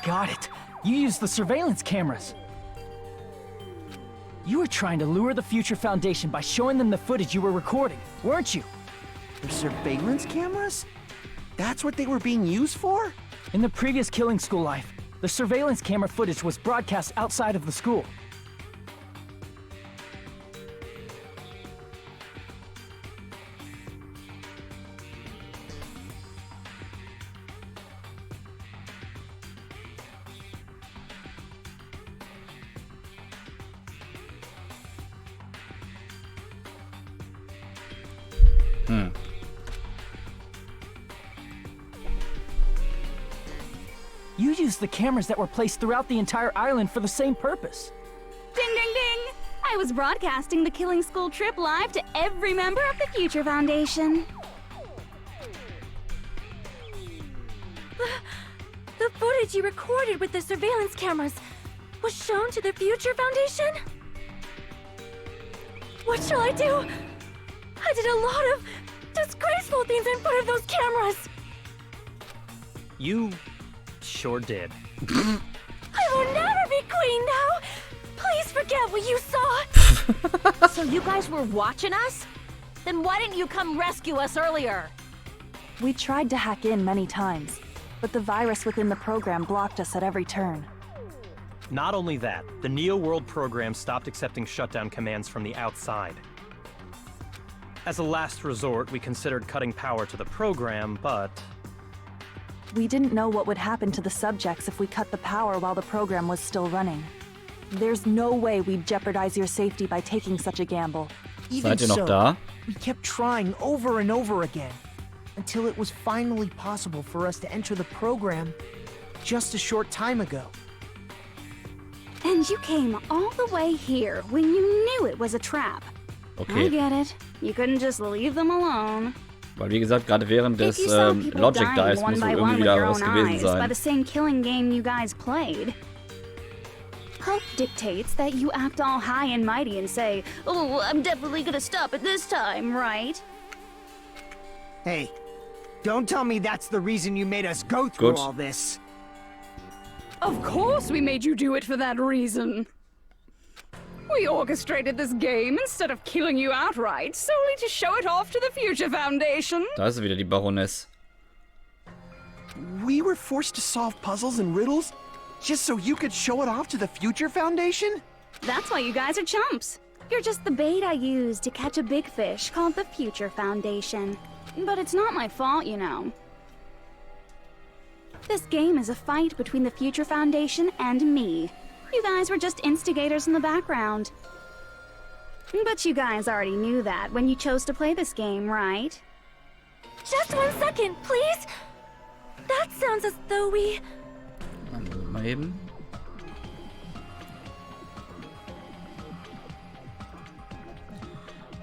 got it. You used the surveillance cameras. You were trying to lure the Future Foundation by showing them the footage you were recording, weren't you? The surveillance cameras? That's what they were being used for? In the previous Killing School life, the surveillance camera footage was broadcast outside of the school. You used the cameras that were placed throughout the entire island for the same purpose. Ding ding ding! I was broadcasting the Killing School trip live to every member of the Future Foundation. The footage you recorded with the surveillance cameras was shown to the Future Foundation? What shall I do? I did a lot of disgraceful things in front of those cameras! You sure did. I will never be queen now! Please forget what you saw! So you guys were watching us? Then why didn't you come rescue us earlier? We tried to hack in many times, but the virus within the program blocked us at every turn. Not only that, the Neo World program stopped accepting shutdown commands from the outside. As a last resort, we considered cutting power to the program, but We didn't know what would happen to the subjects if we cut the power while the program was still running. There's no way we'd jeopardize your safety by taking such a gamble. Even Seid ihr noch so, da? we kept trying over and over again, until it was finally possible for us to enter the program just a short time ago. And you came all the way here when you knew it was a trap. I Okay, get it. You couldn't just leave them alone. weil wie gesagt, gerade während des If you saw people Logic dying Dice one muss wohl by one irgendwie with wieder your was own gewesen eyes by sein. the same killing game you guys played. Hope dictates that you act all high and mighty and say, "Oh, I'm definitely gonna stop it this time," right? Hey, don't tell me that's the reason you made us go through Good. all this. Of course we made you do it for that reason. We orchestrated this game instead of killing you outright, solely to show it off to the Future Foundation. Da ist sie wieder, die Baroness. We were forced to solve puzzles and riddles just so you could show it off to the Future Foundation? That's why you guys are chumps. You're just the bait I used to catch a big fish called the Future Foundation. But it's not my fault, you know. This game is a fight between the Future Foundation and me. You guys were just instigators in the background. But you guys already knew that when you chose to play this game, right? Just 1 second, please! That sounds as though we... Mal eben.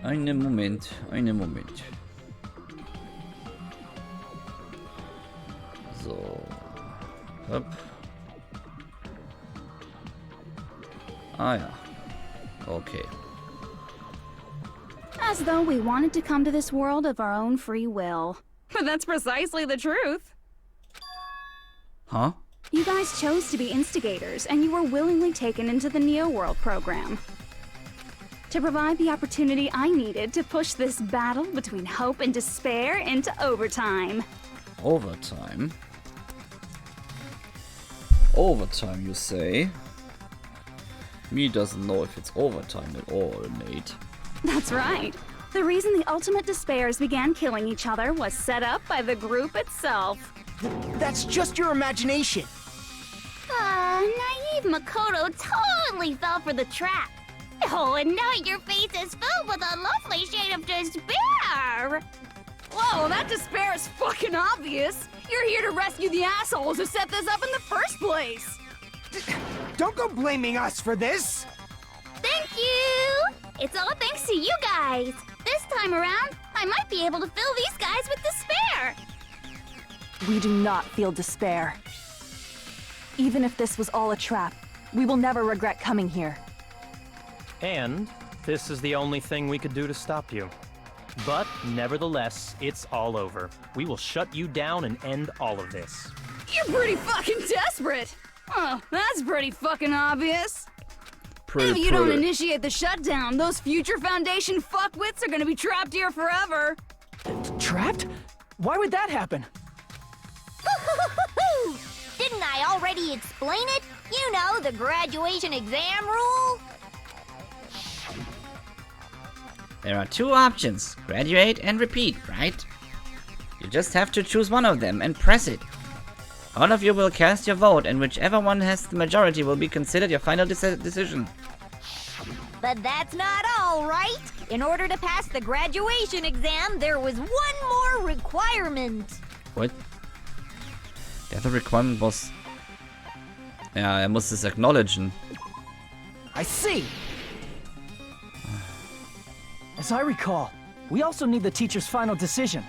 Einen Moment, einen Moment. So. Hopp. Ah ja. Okay. As though we wanted to come to this world of our own free will. But that's precisely the truth. Huh? You guys chose to be instigators, and you were willingly taken into the Neo World program. To provide the opportunity I needed to push this battle between hope and despair into overtime. Overtime? Overtime, you say? Me doesn't know if it's overtime at all, Nate. That's right. The reason the ultimate despairs began killing each other was set up by the group itself. That's just your imagination. Naive Makoto totally fell for the trap. Oh, and now your face is filled with a lovely shade of despair. Whoa, that despair is fucking obvious. You're here to rescue the assholes who set this up in the first place. Don't go blaming us for this. Thank you. It's all thanks to you guys. This time around, I might be able to fill these guys with despair. We do not feel despair. Even if this was all a trap, we will never regret coming here. And this is the only thing we could do to stop you. But nevertheless, it's all over. We will shut you down and end all of this. You're pretty fucking desperate. Oh, that's pretty fucking obvious. Pretty, If you don't initiate the shutdown, those future Foundation fuckwits are gonna be trapped here forever. Trapped? Why would that happen? Didn't I already explain it? You know, the graduation exam rule? There are two options, graduate and repeat, right? You just have to choose one of them and press it. All of you will cast your vote, and whichever one has the majority will be considered your final decision. But that's not all, right? In order to pass the graduation exam, there was one more requirement. What? The other requirement was... Ja, muss es acknowledgen. I see! As I recall, we also need the teacher's final decision.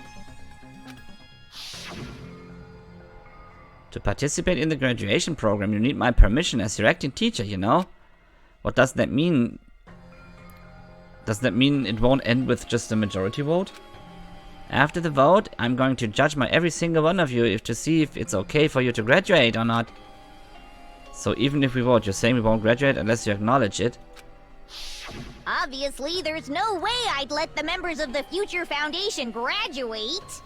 To participate in the graduation program, you need my permission as your acting teacher, you know? What does that mean? Does that mean it won't end with just a majority vote? After the vote, I'm going to judge every single one of you to see if it's okay for you to graduate or not. So even if we vote, you're saying we won't graduate unless you acknowledge it? Obviously, there's no way I'd let the members of the Future Foundation graduate.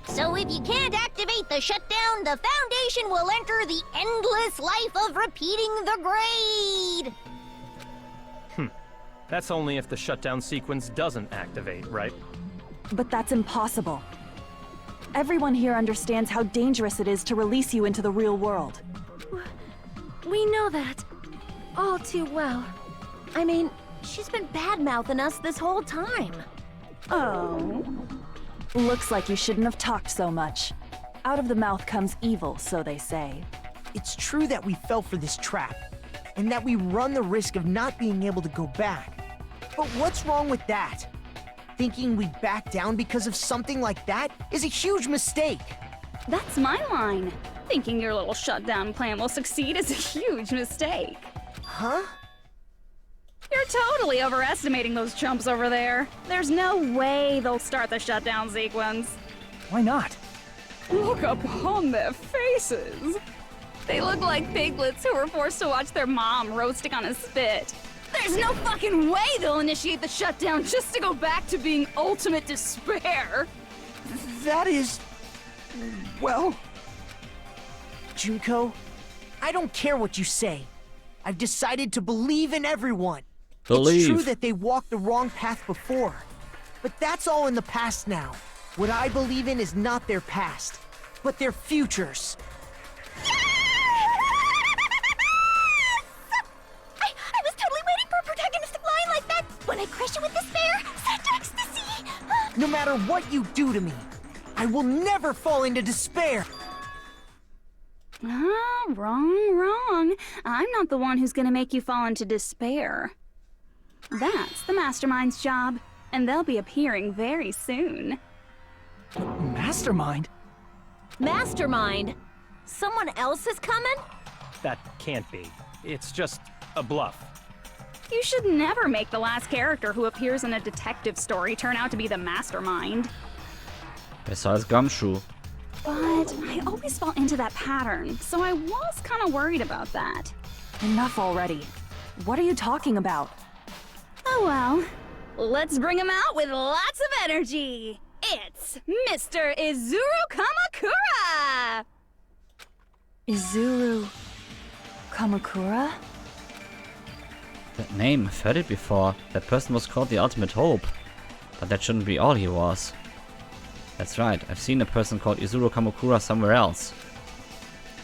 So if you can't activate the shutdown, the Foundation will enter the endless life of repeating the grade. That's only if the shutdown sequence doesn't activate, right? But that's impossible. Everyone here understands how dangerous it is to release you into the real world. We know that. All too well. I mean, she's been bad-mouthing us this whole time. Oh. Looks like you shouldn't have talked so much. Out of the mouth comes evil, so they say. It's true that we fell for this trap, and that we run the risk of not being able to go back. But what's wrong with that? Thinking we'd back down because of something like that is a huge mistake. That's my line. Thinking your little shutdown plan will succeed is a huge mistake. Huh? You're totally overestimating those chumps over there. There's no way they'll start the shutdown sequence. Why not? Look upon their faces. They look like piglets who were forced to watch their mom roasting on a spit. There's no fucking way they'll initiate the shutdown just to go back to being ultimate despair. That is... well... Junko, I don't care what you say. I've decided to believe in everyone. Believe. It's true that they walked the wrong path before, but that's all in the past now. What I believe in is not their past, but their futures. I was totally waiting for a protagonistic line like that. When I crush you with despair, such ecstasy. No matter what you do to me, I will never fall into despair. Ah, wrong. I'm not the one who's gonna make you fall into despair. That's the Mastermind's job, and they'll be appearing very soon. Mastermind? Mastermind? Someone else is coming? That can't be. It's just a bluff. You should never make the last character who appears in a detective story turn out to be the Mastermind. Besser als Gumshoe. But I always fall into that pattern, so I was kind of worried about that. Enough already. What are you talking about? Oh well, let's bring him out with lots of energy. It's Mr. Izuru Kamakura! Izuru... Kamakura? That name, I've heard it before. That person was called the Ultimate Hope. But that shouldn't be all he was. That's right, I've seen a person called Izuru Kamakura somewhere else.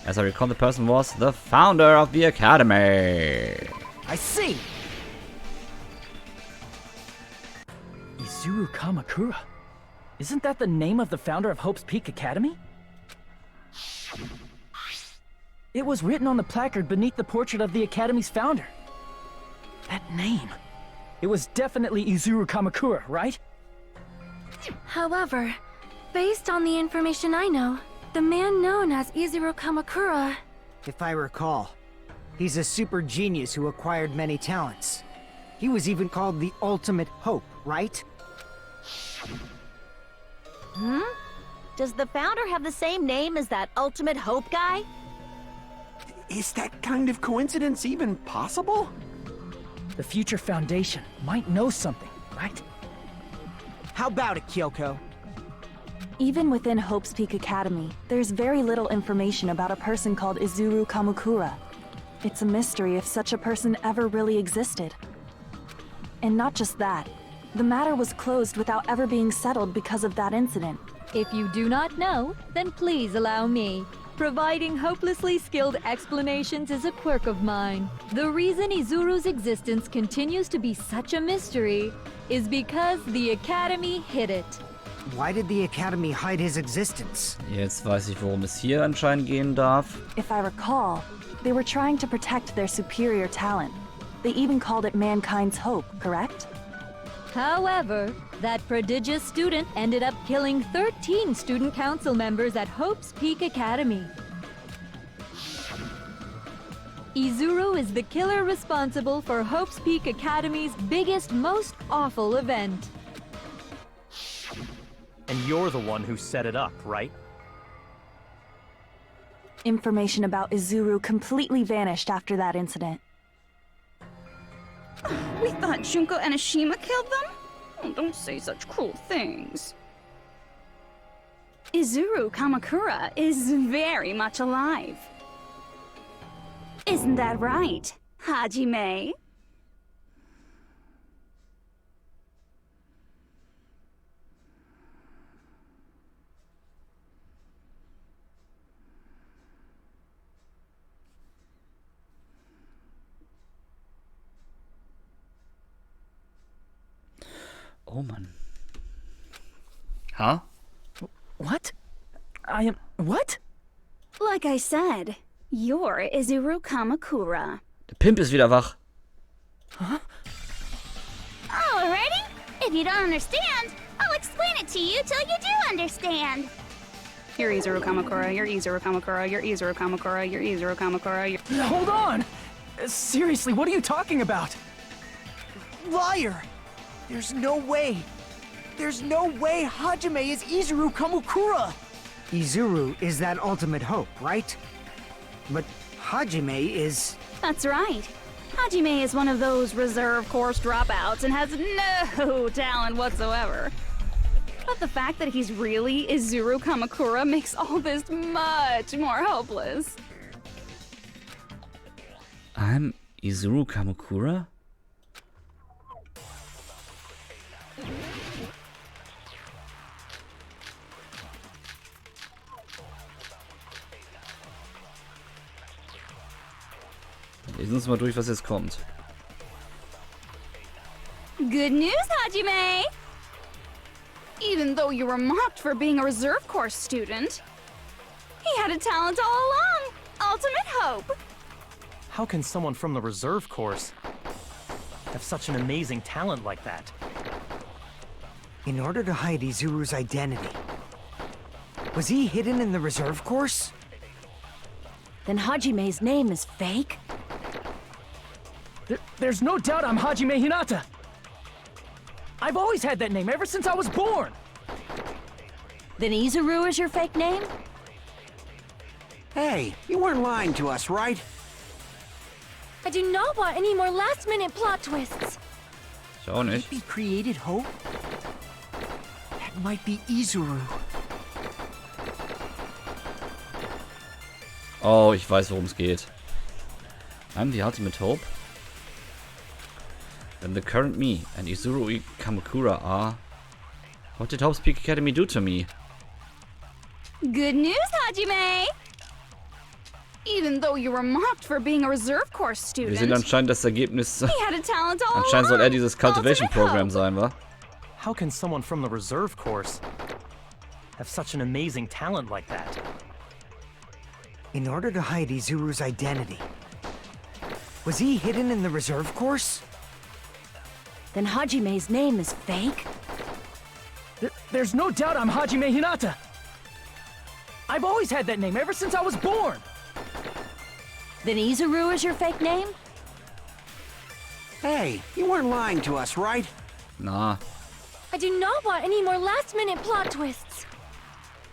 As I recall, the person was the founder of the academy. I see. Izuru Kamakura. Isn't that the name of the founder of Hope's Peak Academy? It was written on the placard beneath the portrait of the Academy's founder. That name. It was definitely Izuru Kamakura, right? However, based on the information I know, the man known as Izuru Kamakura... If I recall, he's a super genius who acquired many talents. He was even called the Ultimate Hope, right? Does the founder have the same name as that Ultimate Hope guy? Is that kind of coincidence even possible? The Future Foundation might know something, right? How about it, Kyoko? Even within Hope's Peak Academy, there's very little information about a person called Izuru Kamakura. It's a mystery if such a person ever really existed. And not just that, the matter was closed without ever being settled because of that incident. If you do not know, then please allow me. Providing hopelessly skilled explanations is a quirk of mine. The reason Izuru's existence continues to be such a mystery is because the Academy hid it. Why did the Academy hide his existence? Jetzt weiß ich, worum es hier anscheinend gehen darf. If I recall, they were trying to protect their superior talent. They even called it mankind's hope, correct? However, that prodigious student ended up killing 13 student council members at Hope's Peak Academy. Izuru is the killer responsible for Hope's Peak Academy's biggest, most awful event. And you're the one who set it up, right? Information about Izuru completely vanished after that incident. We thought Junko Enoshima killed them? Oh, don't say such cruel things. Izuru Kamakura is very much alive. Isn't that right, Hajime? Oh Mann. Huh? What? I am... what? Like I said, you're Izuru Kamakura. Der Pimp ist wieder wach. Alrighty? If you don't understand, I'll explain it to you till you do understand. You're Izuru Kamakura, you're Izuru Kamakura, you're Izuru Kamakura, you're Izuru Kamakura, you're... Hold on! Seriously, what are you talking about? Liar! There's no way! There's no way Hajime is Izuru Kamakura! Izuru is that ultimate hope, right? But Hajime is... That's right. Hajime is one of those reserve course dropouts and has no talent whatsoever. But the fact that he's really Izuru Kamakura makes all this much more hopeless. I'm Izuru Kamakura? Lesen uns mal durch, was jetzt kommt. Good news, Hajime! Even though you were mocked for being a reserve course student, he had a talent all along! Ultimate hope! How can someone from the reserve course have such an amazing talent like that? In order to hide Izuru's identity, was he hidden in the reserve course? Then Hajime's name is fake? There's no doubt I'm Hajime Hinata! I've always had that name ever since I was born! Then Izuru is your fake name? Hey, you weren't lying to us, right? I do not want any more last-minute plot twists! Ich auch nicht. He created hope? That might be Izuru. Oh, ich weiß, worum es geht. I'm the ultimate hope. Then the current me and Izuru Kamakura are... What did Hope's Peak Academy do to me? Good news, Hajime! Even though you were mocked for being a reserve course Wir student, sind anscheinend das Ergebnis... he had a talent all Anscheinend soll er along. dieses Cultivation Ultimate Program hope. sein, wa? How can someone from the reserve course have such an amazing talent like that? In order to hide Izuru's identity, was he hidden in the reserve course? Then Hajime's name is fake? There's no doubt I'm Hajime Hinata! I've always had that name ever since I was born! Then Izuru is your fake name? Hey, you weren't lying to us, right? Na, I do not want any more last-minute plot twists!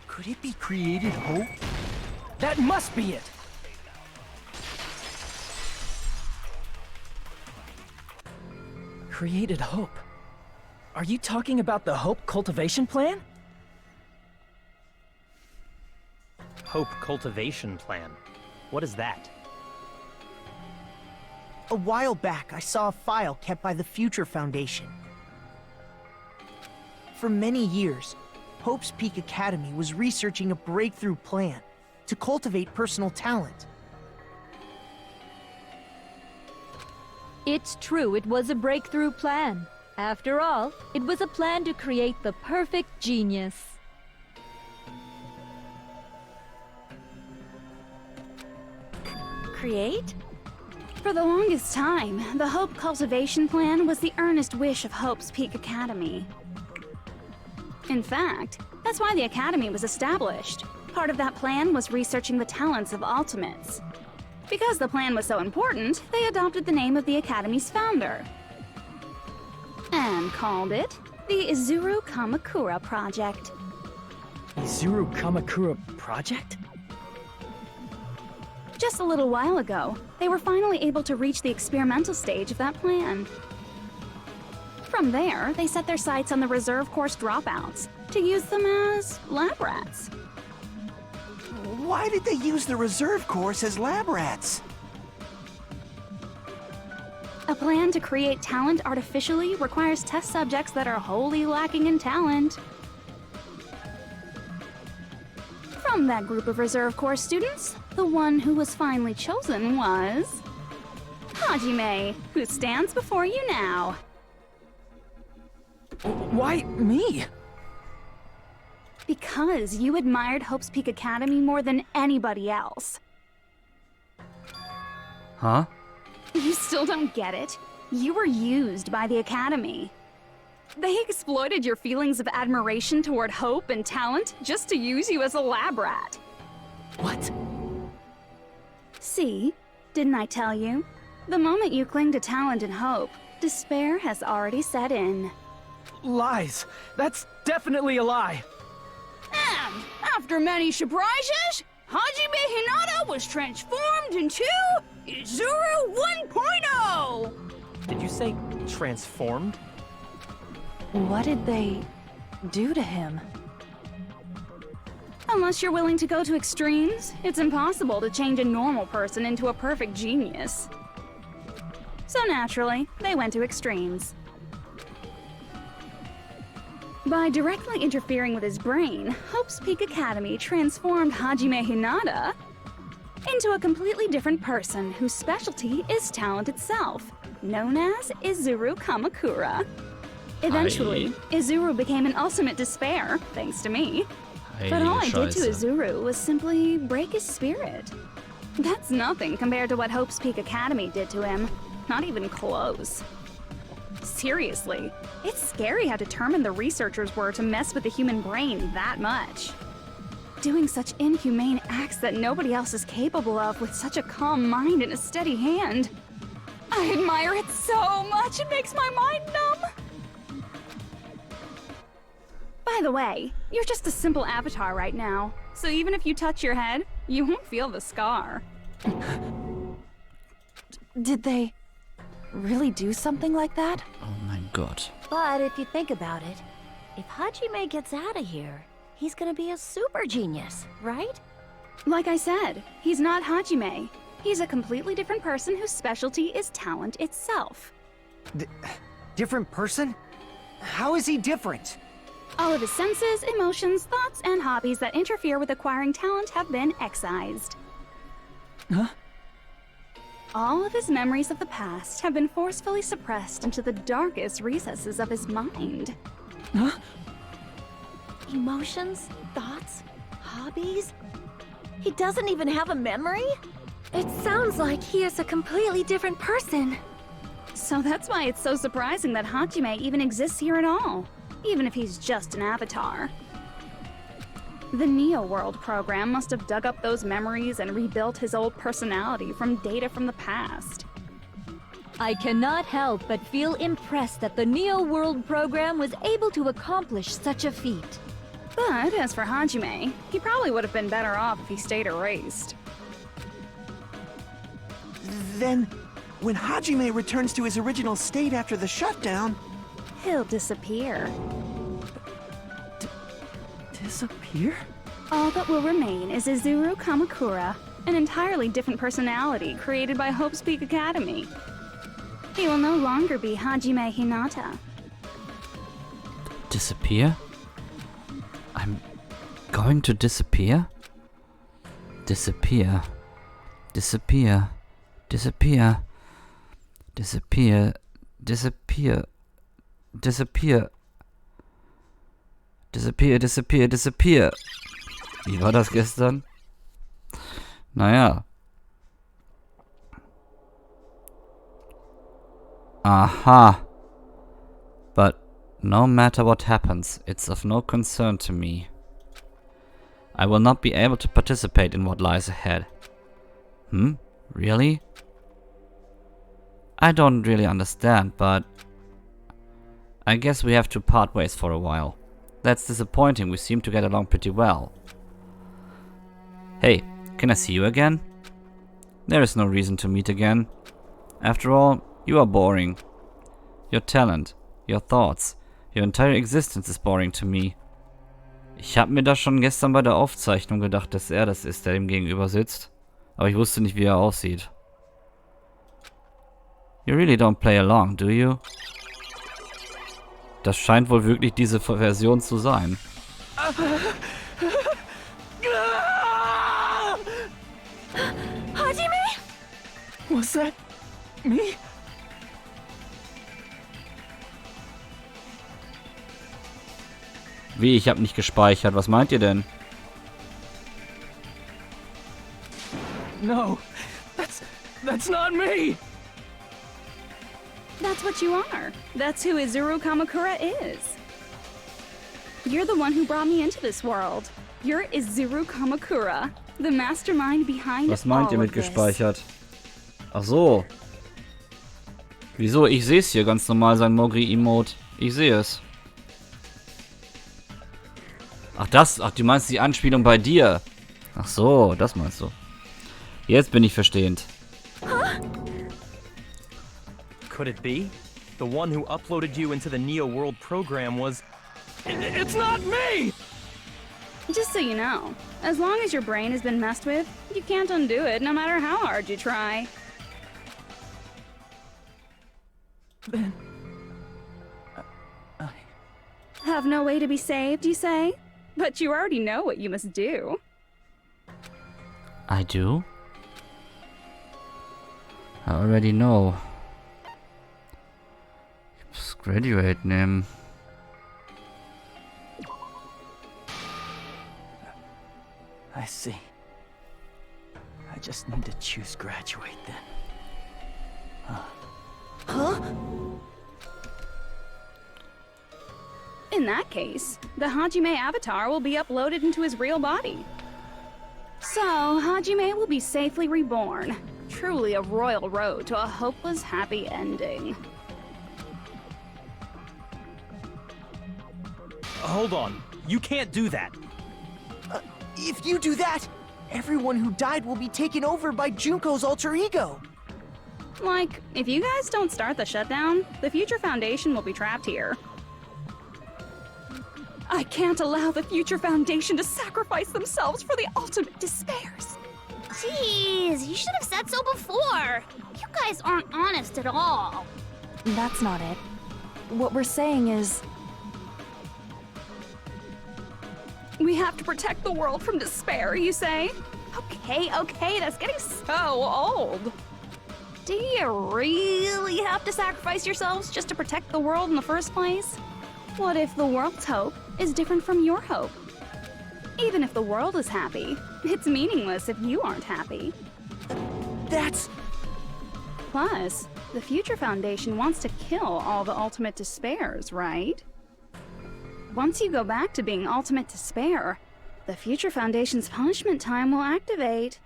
Could it be created hope? That must be it! Created hope. Are you talking about the Hope Cultivation Plan? Hope Cultivation Plan. What is that? A while back, I saw a file kept by the Future Foundation. For many years, Hope's Peak Academy was researching a breakthrough plan to cultivate personal talent. It's true, it was a breakthrough plan. After all, it was a plan to create the perfect genius. Create? For the longest time, the Hope Cultivation Plan was the earnest wish of Hope's Peak Academy. In fact, that's why the Academy was established. Part of that plan was researching the talents of Ultimates. Because the plan was so important, they adopted the name of the Academy's founder. And called it the Izuru Kamakura Project. Izuru Kamakura Project? Just a little while ago, they were finally able to reach the experimental stage of that plan. From there, they set their sights on the reserve course dropouts to use them as lab rats. Why did they use the reserve course as lab rats? A plan to create talent artificially requires test subjects that are wholly lacking in talent. From that group of reserve course students, the one who was finally chosen was Hajime, who stands before you now. Why me? Because you admired Hope's Peak Academy more than anybody else. Huh? You still don't get it? You were used by the Academy. They exploited your feelings of admiration toward hope and talent just to use you as a lab rat. What? See? Didn't I tell you? The moment you cling to talent and hope, despair has already set in. Lies. That's definitely a lie. And after many surprises, Hajime Hinata was transformed into Izuru 1.0! Did you say transformed? What did they do to him? Unless you're willing to go to extremes, it's impossible to change a normal person into a perfect genius. So naturally, they went to extremes. By directly interfering with his brain, Hope's Peak Academy transformed Hajime Hinata into a completely different person whose specialty is talent itself, known as Izuru Kamakura. Eventually, Izuru became an ultimate despair, thanks to me. But all I did to Izuru was simply break his spirit. That's nothing compared to what Hope's Peak Academy did to him. Not even close. Seriously, it's scary how determined the researchers were to mess with the human brain that much. Doing such inhumane acts that nobody else is capable of with such a calm mind and a steady hand. I admire it so much, it makes my mind numb. By the way, you're just a simple avatar right now, so even if you touch your head, you won't feel the scar. Did they really do something like that? Oh my god. But if you think about it, if Hajime gets out of here, he's gonna be a super genius, right? Like I said, he's not Hajime. He's a completely different person whose specialty is talent itself. Different person? How is he different? All of his senses, emotions, thoughts, and hobbies that interfere with acquiring talent have been excised. Huh? All of his memories of the past have been forcefully suppressed into the darkest recesses of his mind. Huh? Emotions, thoughts, hobbies? He doesn't even have a memory? It sounds like he is a completely different person. So that's why it's so surprising that Hajime even exists here at all, even if he's just an avatar. The Neo World program must have dug up those memories and rebuilt his old personality from data from the past. I cannot help but feel impressed that the Neo World program was able to accomplish such a feat. But as for Hajime, he probably would have been better off if he stayed erased. Then, When Hajime returns to his original state after the shutdown... He'll disappear. Disappear? All that will remain is Izuru Kamakura, an entirely different personality created by Hope's Peak Academy. He will no longer be Hajime Hinata. Disappear? I'm going to disappear? Disappear. Disappear. Disappear. Disappear. Disappear. Disappear. Disappear, disappear, disappear. Wie war das gestern? Naja. Aha. But no matter what happens, it's of no concern to me. I will not be able to participate in what lies ahead. Really? I don't really understand, but I guess we have to part ways for a while. That's disappointing, we seem to get along pretty well. Hey, can I see you again? There is no reason to meet again. After all, you are boring. Your talent, your thoughts, your entire existence is boring to me. Ich habe mir das schon gestern bei der Aufzeichnung gedacht, dass er das ist, der ihm gegenüber sitzt. Aber ich wusste nicht, wie er aussieht. You really don't play along, do you? Das scheint wohl wirklich diese Version zu sein. Hajime? Was that me? Wie, ich habe nicht gespeichert. Was meint ihr denn? No, that's not me. That's what you are. That's who Izuru Kamakura is. You're the one who brought me into this world. You're Izuru Kamakura, the mastermind behind Was meint all ihr mit of this. gespeichert? Ach so. Wieso? Ich sehe es hier ganz normal, sein Mogri-Emote. Ich sehe es. Ach, du meinst die Anspielung bei dir. Ach so, das meinst du. Jetzt bin ich verstehend. Could it be? The one who uploaded you into the Neo World program was... It's not me! Just so you know, as long as your brain has been messed with, you can't undo it no matter how hard you try. Then... Have no way to be saved, you say? But you already know what you must do. I do? I already know. Ich muss Graduate nehmen. I see. I just need to choose graduate then. In that case, the Hajime avatar will be uploaded into his real body. So, Hajime will be safely reborn. Truly a royal road to a hopeless happy ending. Hold on. You can't do that. If you do that, everyone who died will be taken over by Junko's alter ego. Like, if you guys don't start the shutdown, the Future Foundation will be trapped here. I can't allow the Future Foundation to sacrifice themselves for the ultimate despairs. Jeez, you should have said so before. You guys aren't honest at all. That's not it. What we're saying is... We have to protect the world from despair, you say? Okay, that's getting so old. Do you really have to sacrifice yourselves just to protect the world in the first place? What if the world's hope is different from your hope? Even if the world is happy, it's meaningless if you aren't happy. That's... Plus, the Future Foundation wants to kill all the ultimate despairs, right? Once you go back to being ultimate despair, the Future Foundation's punishment time will activate.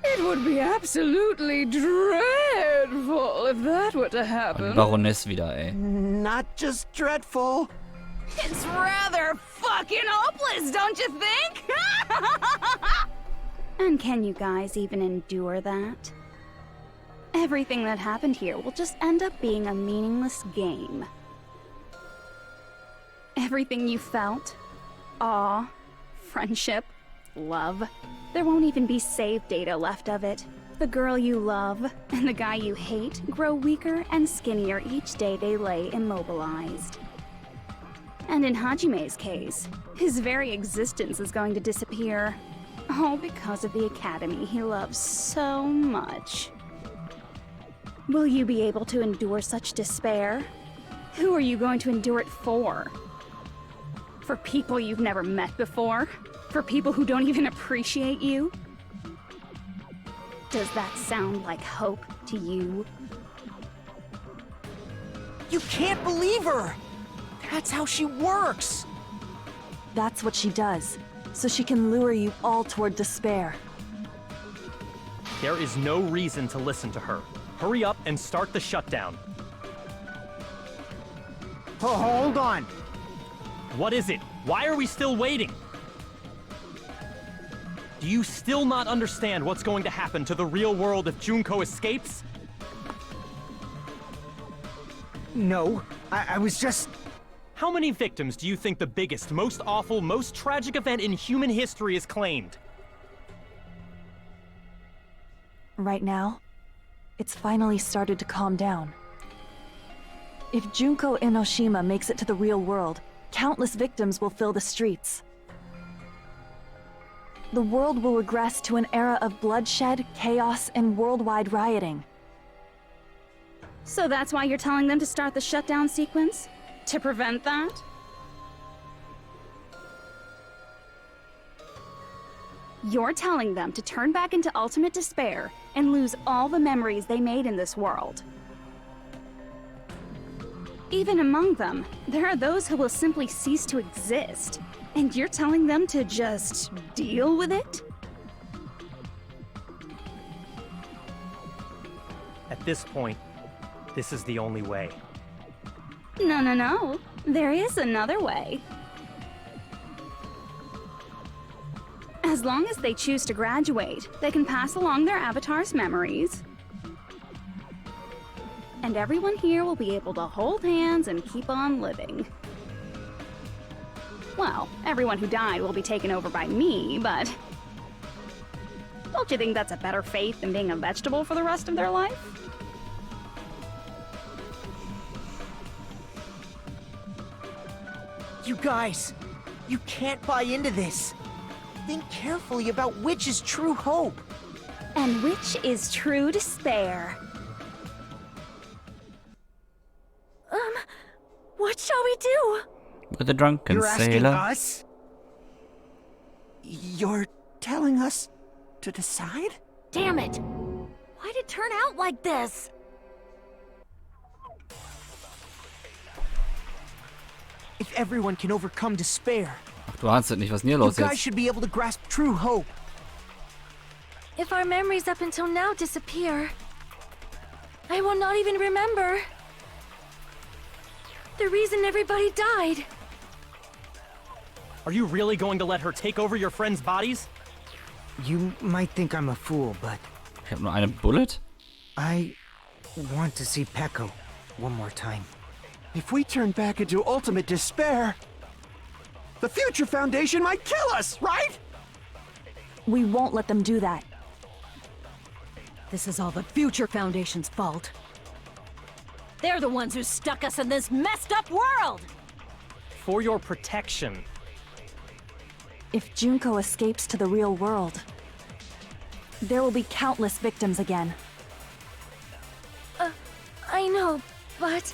It would be absolutely dreadful if that were to happen. Baroness wieder, ey. Not just dreadful. It's rather fucking hopeless, don't you think? And can you guys even endure that? Everything that happened here will just end up being a meaningless game. Everything you felt, awe, friendship, love, there won't even be save data left of it. The girl you love and the guy you hate grow weaker and skinnier each day they lay immobilized. And in Hajime's case, his very existence is going to disappear. All because of the academy he loves so much. Will you be able to endure such despair? Who are you going to endure it for? For people you've never met before? For people who don't even appreciate you? Does that sound like hope to you? You can't believe her! That's how she works! That's what she does, so she can lure you all toward despair. There is no reason to listen to her. Hurry up and start the shutdown. Oh, hold on! What is it? Why are we still waiting? Do you still not understand what's going to happen to the real world if Junko escapes? No, I was just... How many victims do you think the biggest, most awful, most tragic event in human history has claimed? Right now, it's finally started to calm down. If Junko Enoshima makes it to the real world, countless victims will fill the streets. The world will regress to an era of bloodshed, chaos, and worldwide rioting. So that's why you're telling them to start the shutdown sequence? To prevent that? You're telling them to turn back into ultimate despair and lose all the memories they made in this world. Even among them, there are those who will simply cease to exist. And you're telling them to just deal with it? At this point, this is the only way. No. There is another way. As long as they choose to graduate, they can pass along their avatar's memories. And everyone here will be able to hold hands and keep on living. Well, everyone who died will be taken over by me, but... Don't you think that's a better fate than being a vegetable for the rest of their life? You guys, you can't buy into this. Think carefully about which is true hope. And which is true despair. What shall we do? With the drunken You're asking sailor. us? You're telling us to decide? Damn it! Why'd it turn out like this? If everyone can overcome despair, Ach, du ahnst es nicht, was denn hier you los guys ist. should be able to grasp true hope. If our memories up until now disappear, I will not even remember the reason everybody died. Are you really going to let her take over your friends' bodies? You might think I'm a fool, but Ich habe nur eine Bullet? I want to see Peko one more time. If we turn back into ultimate despair, the Future Foundation might kill us, right? We won't let them do that. This is all the Future Foundation's fault. They're the ones who stuck us in this messed up world! For your protection. If Junko escapes to the real world, there will be countless victims again. I know, but...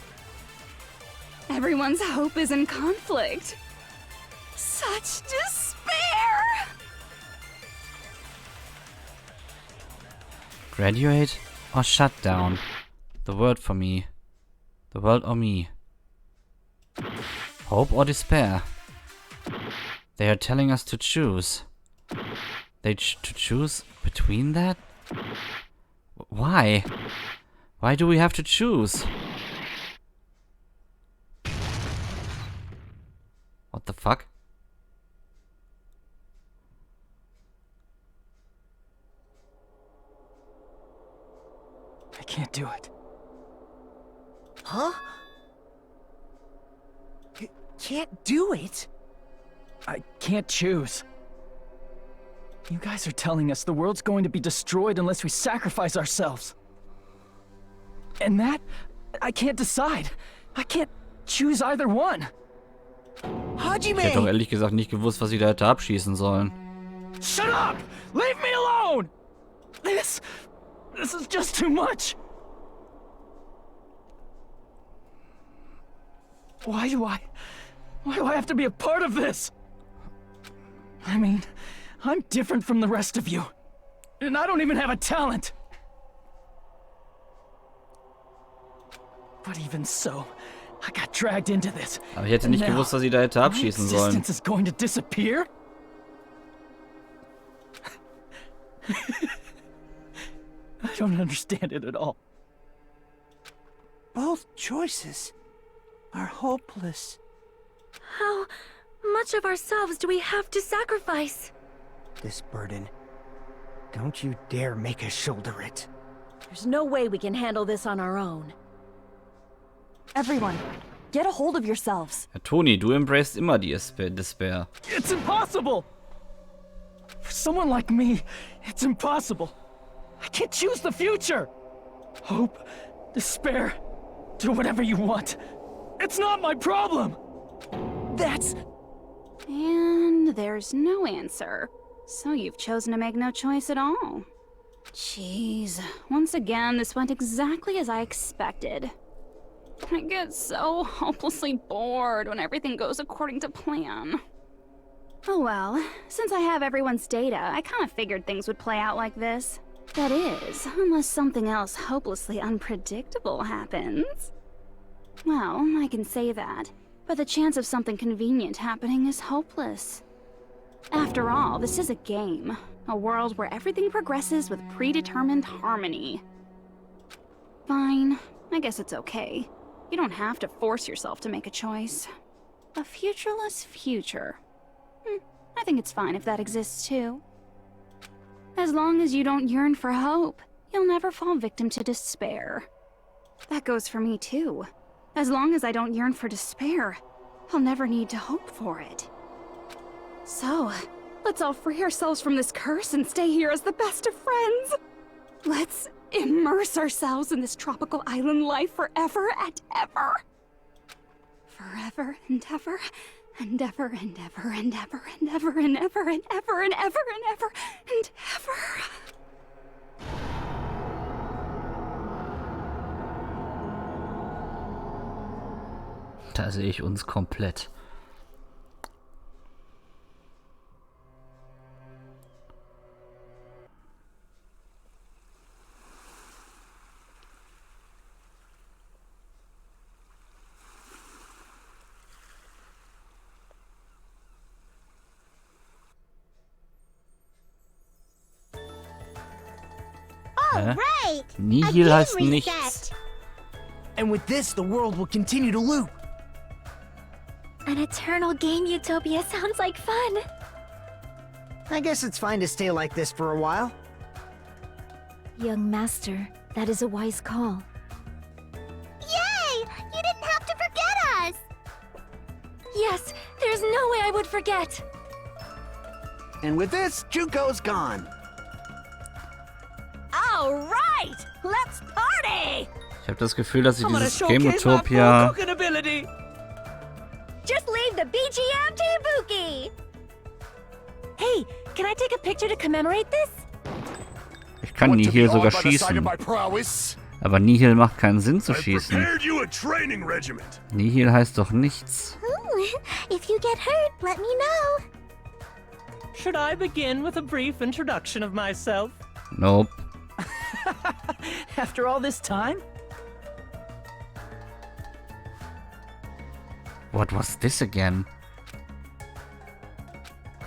Everyone's hope is in conflict. Such despair! Graduate or shut down? The word for me. The world or me. Hope or despair? They are telling us to choose. To choose between that? Why? Why do we have to choose? What the fuck? I can't do it. Huh? Can't do it? I can't choose. You guys are telling us the world's going to be destroyed unless we sacrifice ourselves. And that, I can't decide. I can't choose either one. Ich hätte doch ehrlich gesagt nicht gewusst, was sie da hätte abschießen sollen. Shut up! Leave me alone! This is just too much. Why do I have to be a part of this? I mean, I'm different from the rest of you. And I don't even have a talent. But even so, I got dragged into this. Aber ich hätte nicht gewusst, was sie da hätte abschießen sollen. My existence is going to disappear? I don't understand it at all. Both choices are hopeless. How much of ourselves do we have to sacrifice? This burden. Don't you dare make us shoulder it. There's no way we can handle this on our own. Everyone, get a hold of yourselves. Ja, Toni, du embracest immer die Despair. It's impossible! For someone like me, it's impossible. I can't choose the future! Hope, despair, do whatever you want. It's not my problem! That's... And there's no answer. So you've chosen to make no choice at all. Jeez, once again, this went exactly as I expected. I get so hopelessly bored when everything goes according to plan. Oh well, since I have everyone's data, I kind of figured things would play out like this. That is, unless something else hopelessly unpredictable happens. Well, I can say that, but the chance of something convenient happening is hopeless. After all, this is a game. A world where everything progresses with predetermined harmony. Fine, I guess it's okay. You don't have to force yourself to make a choice. A futureless future. I think it's fine if that exists too. As long as you don't yearn for hope, you'll never fall victim to despair. That goes for me too. As long as I don't yearn for despair, I'll never need to hope for it. So, let's all free ourselves from this curse and stay here as the best of friends. Let's immerse ourselves in this tropical island life forever and ever. Forever and ever, and ever and ever and ever and ever and ever and ever and ever and ever and ever. Da sehe ich uns komplett. Right. Nihil heißt nichts. And with this, the world will continue to loop. An eternal game utopia sounds like fun. I guess it's fine to stay like this for a while. Young master, that is a wise call. Yay! You didn't have to forget us! Yes, there's no way I would forget. And with this, Juko's gone. All right, let's party! Ich habe das Gefühl, dass sie dieses Game Utopia... Just leave the BGM to Ibuki! Hey, can I take a picture to commemorate this? Ich kann Nihil sogar schießen. Aber Nihil macht keinen Sinn zu schießen. Nihil heißt doch nichts. If you get hurt, let me know. Should I begin with a brief introduction of myself? Nope. After all this time? What was this again?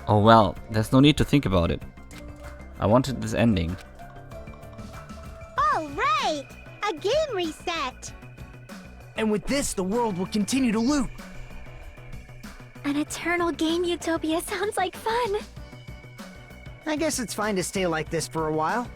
Oh well, there's no need to think about it. I wanted this ending. All right! A game reset! And with this, the world will continue to loop. An eternal game utopia sounds like fun. I guess it's fine to stay like this for a while.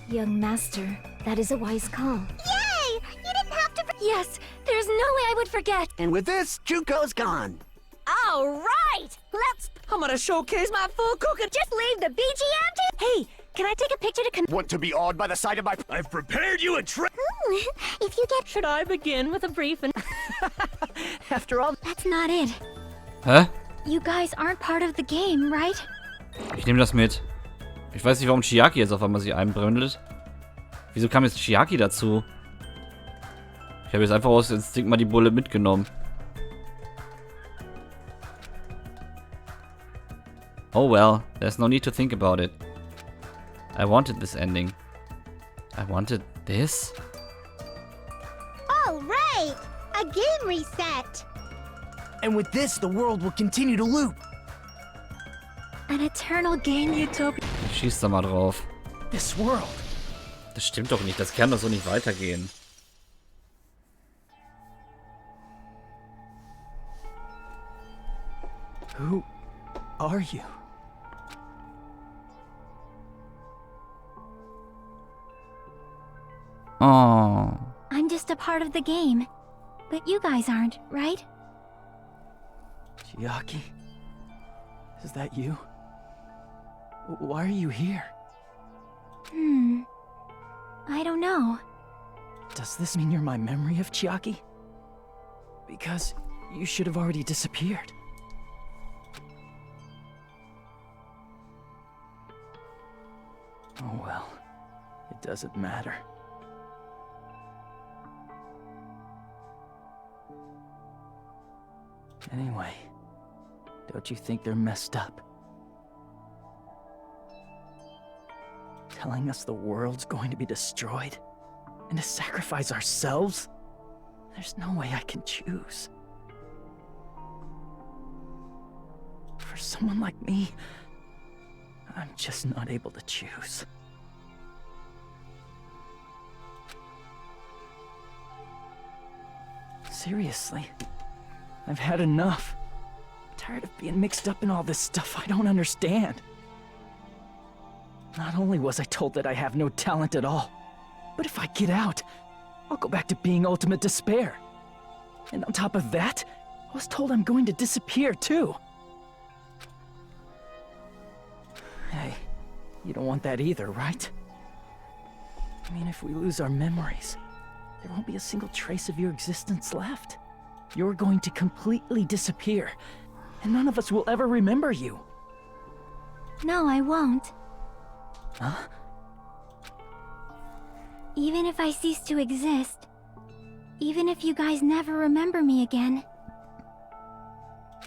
Young master, That is a wise call. Yay! You didn't have to. Yes, there's no way I would forget. And with this, Junko's gone. All right, let's. I'm gonna showcase my full cooking. Just leave the BGM to. Hey, can I take a picture to Want to be awed by the sight of my... I've prepared you a trick. If you get. Should I begin with a brief and... After all, That's not it. Hä? You guys aren't part of the game, right? Ich nehme das mit. Ich weiß nicht, warum Chiaki jetzt auf einmal sich einbröndelt. Wieso kam jetzt Chiaki dazu? Ich habe jetzt einfach aus Instinkt mal die Bulle mitgenommen. Oh well, there's no need to think about it. I wanted this ending. I wanted this? All right, a game reset. and with this, the world will continue to loop. An eternal game utopia. Schieß da mal drauf. This world. Das stimmt doch nicht, das kann doch so nicht weitergehen. Who are you? Oh. I'm just a part of the game. But you guys aren't, right? Chiaki? Is that you? Why are you here? I don't know. Does this mean you're my memory of Chiaki? Because you should have already disappeared. Oh well, it doesn't matter. Anyway, don't you think they're messed up? Telling us the world's going to be destroyed? And to sacrifice ourselves? There's no way I can choose. For someone like me, I'm just not able to choose. Seriously, I've had enough. I'm tired of being mixed up in all this stuff I don't understand. Not only was I told that I have no talent at all, but if I get out, I'll go back to being ultimate despair. And on top of that, I was told I'm going to disappear too. Hey, you don't want that either, right? I mean, if we lose our memories, there won't be a single trace of your existence left. You're going to completely disappear, and none of us will ever remember you. No, I won't. Huh? Even if I cease to exist, even if you guys never remember me again,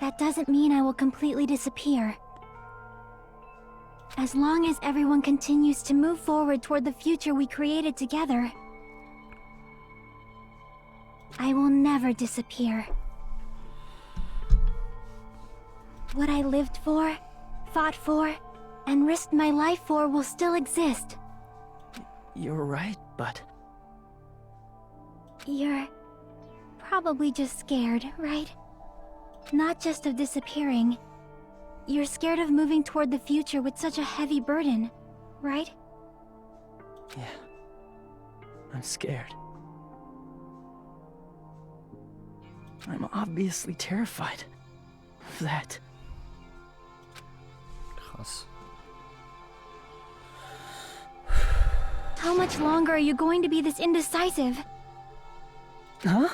that doesn't mean I will completely disappear. As long as everyone continues to move forward toward the future we created together, I will never disappear. What I lived for, fought for, and risked my life for will still exist. You're right, but... You're probably just scared, right? Not just of disappearing. You're scared of moving toward the future with such a heavy burden, right? Yeah. I'm scared. I'm obviously terrified of that. Krass. How much longer are you going to be this indecisive? Huh?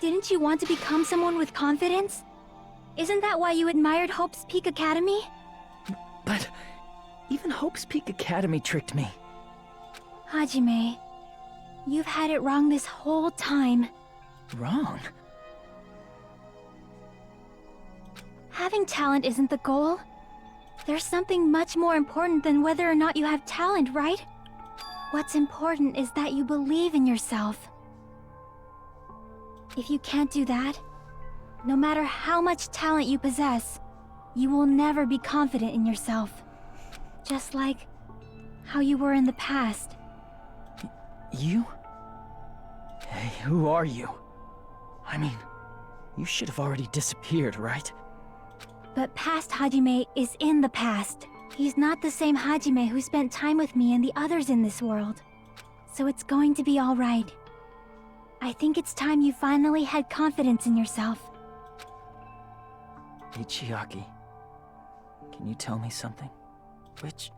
Didn't you want to become someone with confidence? Isn't that why you admired Hope's Peak Academy? But even Hope's Peak Academy tricked me. Hajime, you've had it wrong this whole time. Wrong? Having talent isn't the goal. There's something much more important than whether or not you have talent, right? What's important is that you believe in yourself. If you can't do that, no matter how much talent you possess, you will never be confident in yourself. Just like how you were in the past. You? Hey, who are you? I mean, you should have already disappeared, right? But past Hajime is in the past. He's not the same Hajime who spent time with me and the others in this world. so it's going to be all right. I think it's time you finally had confidence in yourself. Hey, Chiaki. Can you tell me something? Which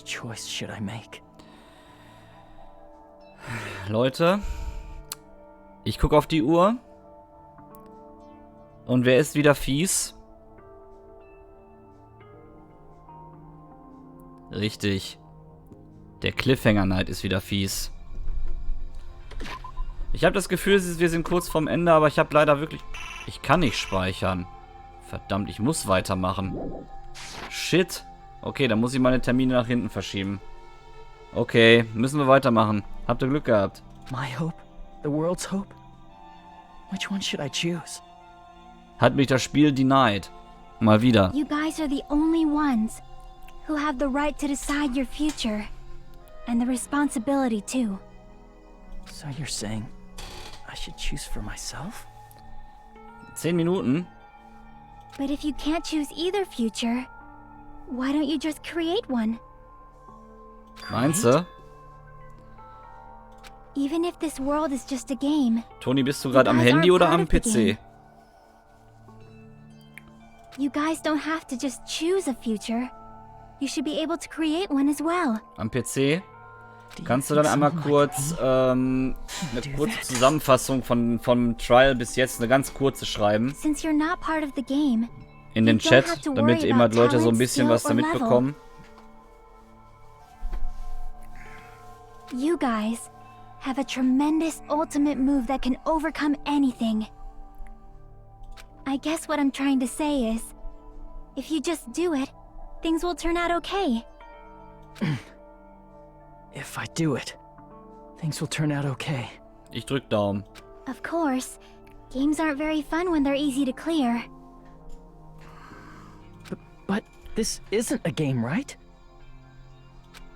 choice should I make? Leute, ich gucke auf die Uhr. Und wer ist wieder fies? Richtig. Der Cliffhanger Knight ist wieder fies. Ich habe das Gefühl, wir sind kurz vorm Ende, aber ich habe leider wirklich... Ich kann nicht speichern. Verdammt, ich muss weitermachen. Shit. Okay, dann muss ich meine Termine nach hinten verschieben. Okay, müssen wir weitermachen. Habt ihr Glück gehabt. My hope? The world's hope? Which one should I choose? Hat mich das Spiel denied. Mal wieder. You guys are the only ones who have the right to decide your future. And the responsibility too. So you're saying I should choose for myself? 10 Minuten? But if you can't choose either future, why don't you just create one? Meinst du? Even if this world is just a game. Toni, bist du gerade am Handy oder am PC? You guys don't have to just choose a future. You should be able to create one as well. Am PC? Kannst du dann einmal kurz eine kurze Zusammenfassung vom Trial bis jetzt, eine ganz kurze schreiben? Since you're not part of the game, in den Chat, damit eben halt Leute so ein bisschen was da mitbekommen. You guys have a tremendous ultimate move that can overcome anything. I guess what I'm trying to say is, if you just do it, things will turn out okay. If I do it, things will turn out okay. Ich drück Daumen. Of course, games aren't very fun when they're easy to clear. But this isn't a game, right?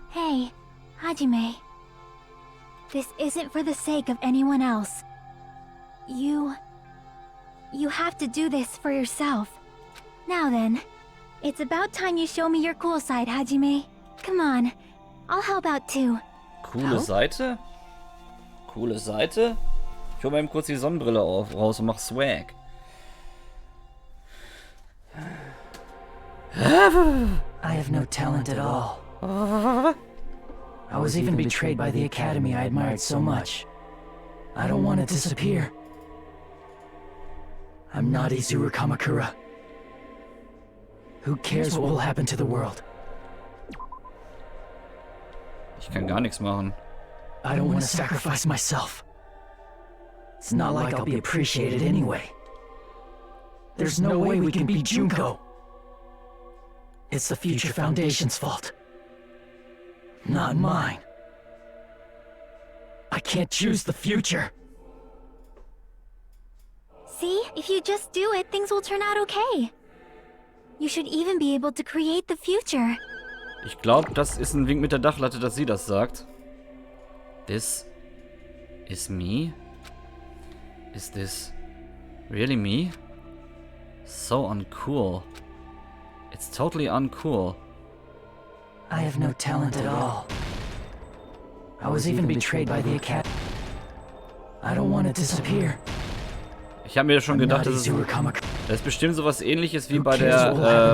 Hey, Hajime. This isn't for the sake of anyone else. You have to do this for yourself. Now then, it's about time you show me your cool side, Hajime. Come on, I'll help out too. Coole Seite? Coole Seite? Ich hol mal eben kurz die Sonnenbrille raus und mach Swag. I have no talent at all. I was even betrayed by the academy I admired so much. I don't want to disappear. I'm not Izuru Kamakura. Who cares what will happen to the world? Ich kann gar nichts machen. I don't want to sacrifice myself. It's not like I'll be appreciated anyway. There's no way we can beat Junko. It's the Future Foundation's fault. Not mine. I can't choose the future. See, if you just do it, things will turn out okay. You should even be able to create the future. Ich glaube, das ist ein Wink mit der Dachlatte, dass sie das sagt. This is me? Is this really me? So uncool. It's totally uncool. I have no talent at all. I was even betrayed by the academy. I don't want to disappear. Ich habe mir schon gedacht, das ist bestimmt sowas Ähnliches wie bei der,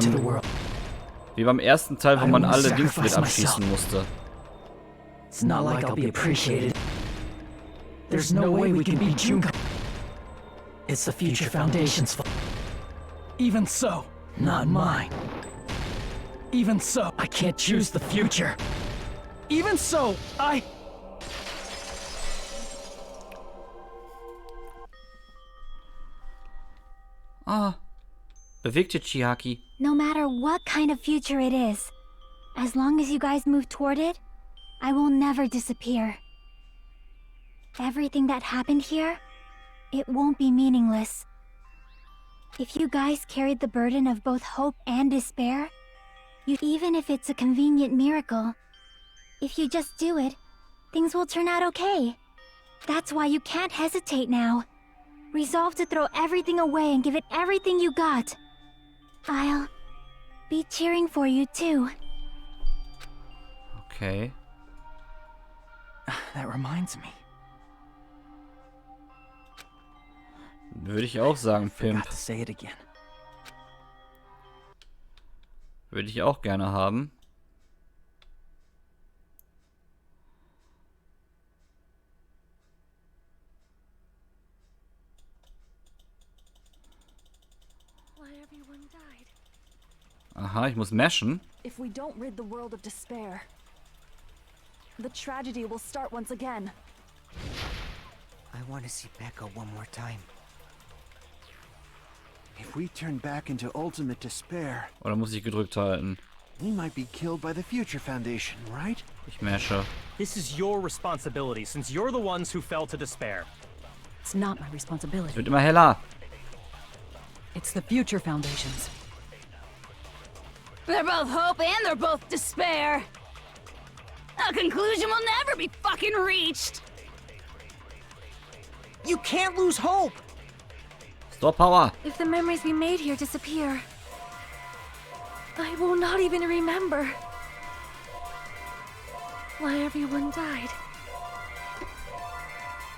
wie beim ersten Teil, wo man alle Dings mit abschießen musste. It's not like I'll be appreciated. There's no way we can beat Junko. It's the Future Foundation's fault. Even so, not mine. Even so, I can't choose the future. Even so, Bewegt ihr, Chiaki? No matter what kind of future it is, as long as you guys move toward it, I will never disappear. Everything that happened here, it won't be meaningless. If you guys carried the burden of both hope and despair, even if it's a convenient miracle, if you just do it, things will turn out okay. That's why you can't hesitate now. Resolve to throw everything away and give it everything you got. I'll be cheering for you too. Okay. That reminds me. Würde ich auch sagen, Pimp. Forgot to say it again. Würde ich auch gerne haben. Aha, ich muss mashen. If we don't rid the world of despair, the tragedy will start once again. I want to see Becca one more time. If we turn back into ultimate despair, Oder muss ich gedrückt halten? we might be killed by the Future Foundation, right? Ich mashe. This is your responsibility, since you're the ones who fell to despair. It's not my Es responsibility. wird immer heller. It's the Future Foundation's. They're both hope and they're both despair. A conclusion will never be fucking reached. You can't lose hope! Store Power. If the memories we made here disappear, I will not even remember why everyone died.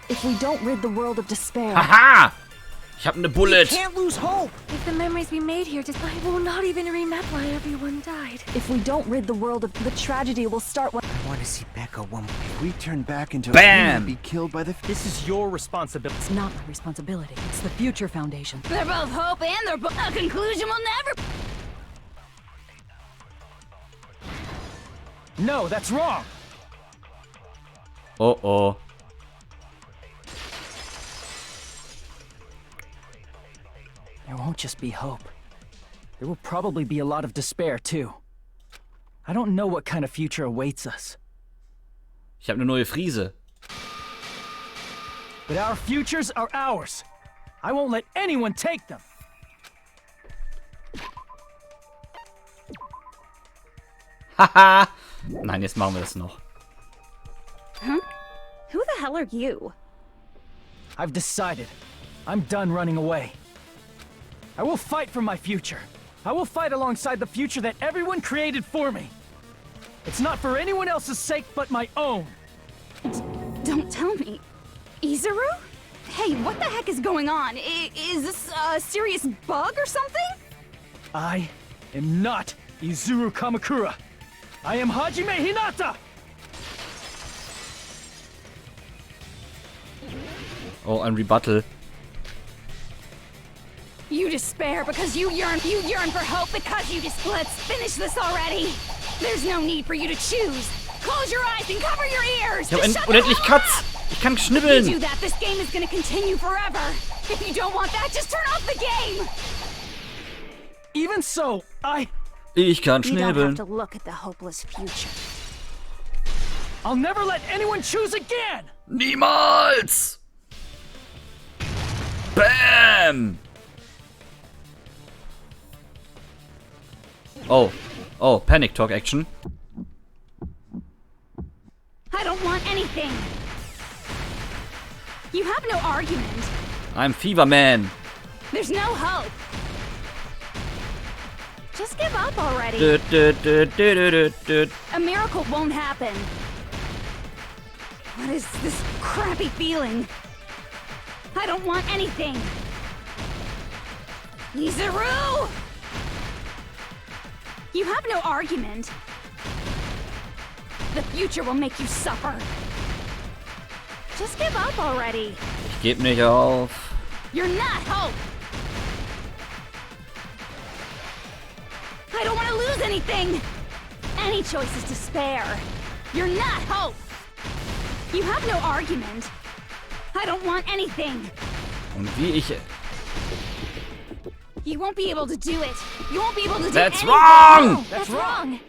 If we don't rid the world of despair, Haha! Ich hab eine You Bullet. can't lose hope! If the memories we made here I will not even remember why everyone died. if we don't rid the world of the tragedy will start when I want to see Becca one more. If we turn back into Bam! we might be killed by the This is your responsibility. It's not my responsibility. It's the Future Foundation. They're both hope and they're both. A conclusion will never. No, that's wrong! Oh oh. There won't just be hope. There will probably be a lot of despair, too. I don't know what kind of future awaits us. Ich habe eine neue Frise. But our futures are ours. I won't let anyone take them. Haha. Nein, jetzt machen wir das noch. Huh? Who the hell are you? I've decided. I'm done running away. I will fight for my future. I will fight alongside the future that everyone created for me. It's not for anyone else's sake but my own. Don't tell me. Izuru? Hey, what the heck is going on? Is this a serious bug or something? I am not Izuru Kamakura. I am Hajime Hinata! Oh, ein Rebuttal. You despair because you yearn for hope because you just. Let's finish this already. There's no need for you to choose. Close your eyes and cover your ears. Ich habe Just shut unendlich the hell Cuts. up! Ich kann If you do schnibbeln. that, this game is gonna continue forever. If you don't want that, just turn off the game. Even so, Ich kann You don't have schnibbeln. to look at the hopeless future. I'll never let anyone choose again! Niemals! Bam! Oh. Oh, Panic Talk Action. I don't want anything. You have no argument. I'm Fever Man. There's no hope. Just give up already. Dut, dut, dut, dut, dut, dut. A miracle won't happen. What is this crappy feeling? I don't want anything. Izuru! You have no argument. The future will make you suffer. Just give up already. Ich geb nicht auf. You're not hope. I don't want to lose anything. Any choice is despair. You're not hope. You have no argument. I don't want anything. Und wie ich... You won't be able to do it. You won't be able to do That's anything. wrong! No, that's wrong.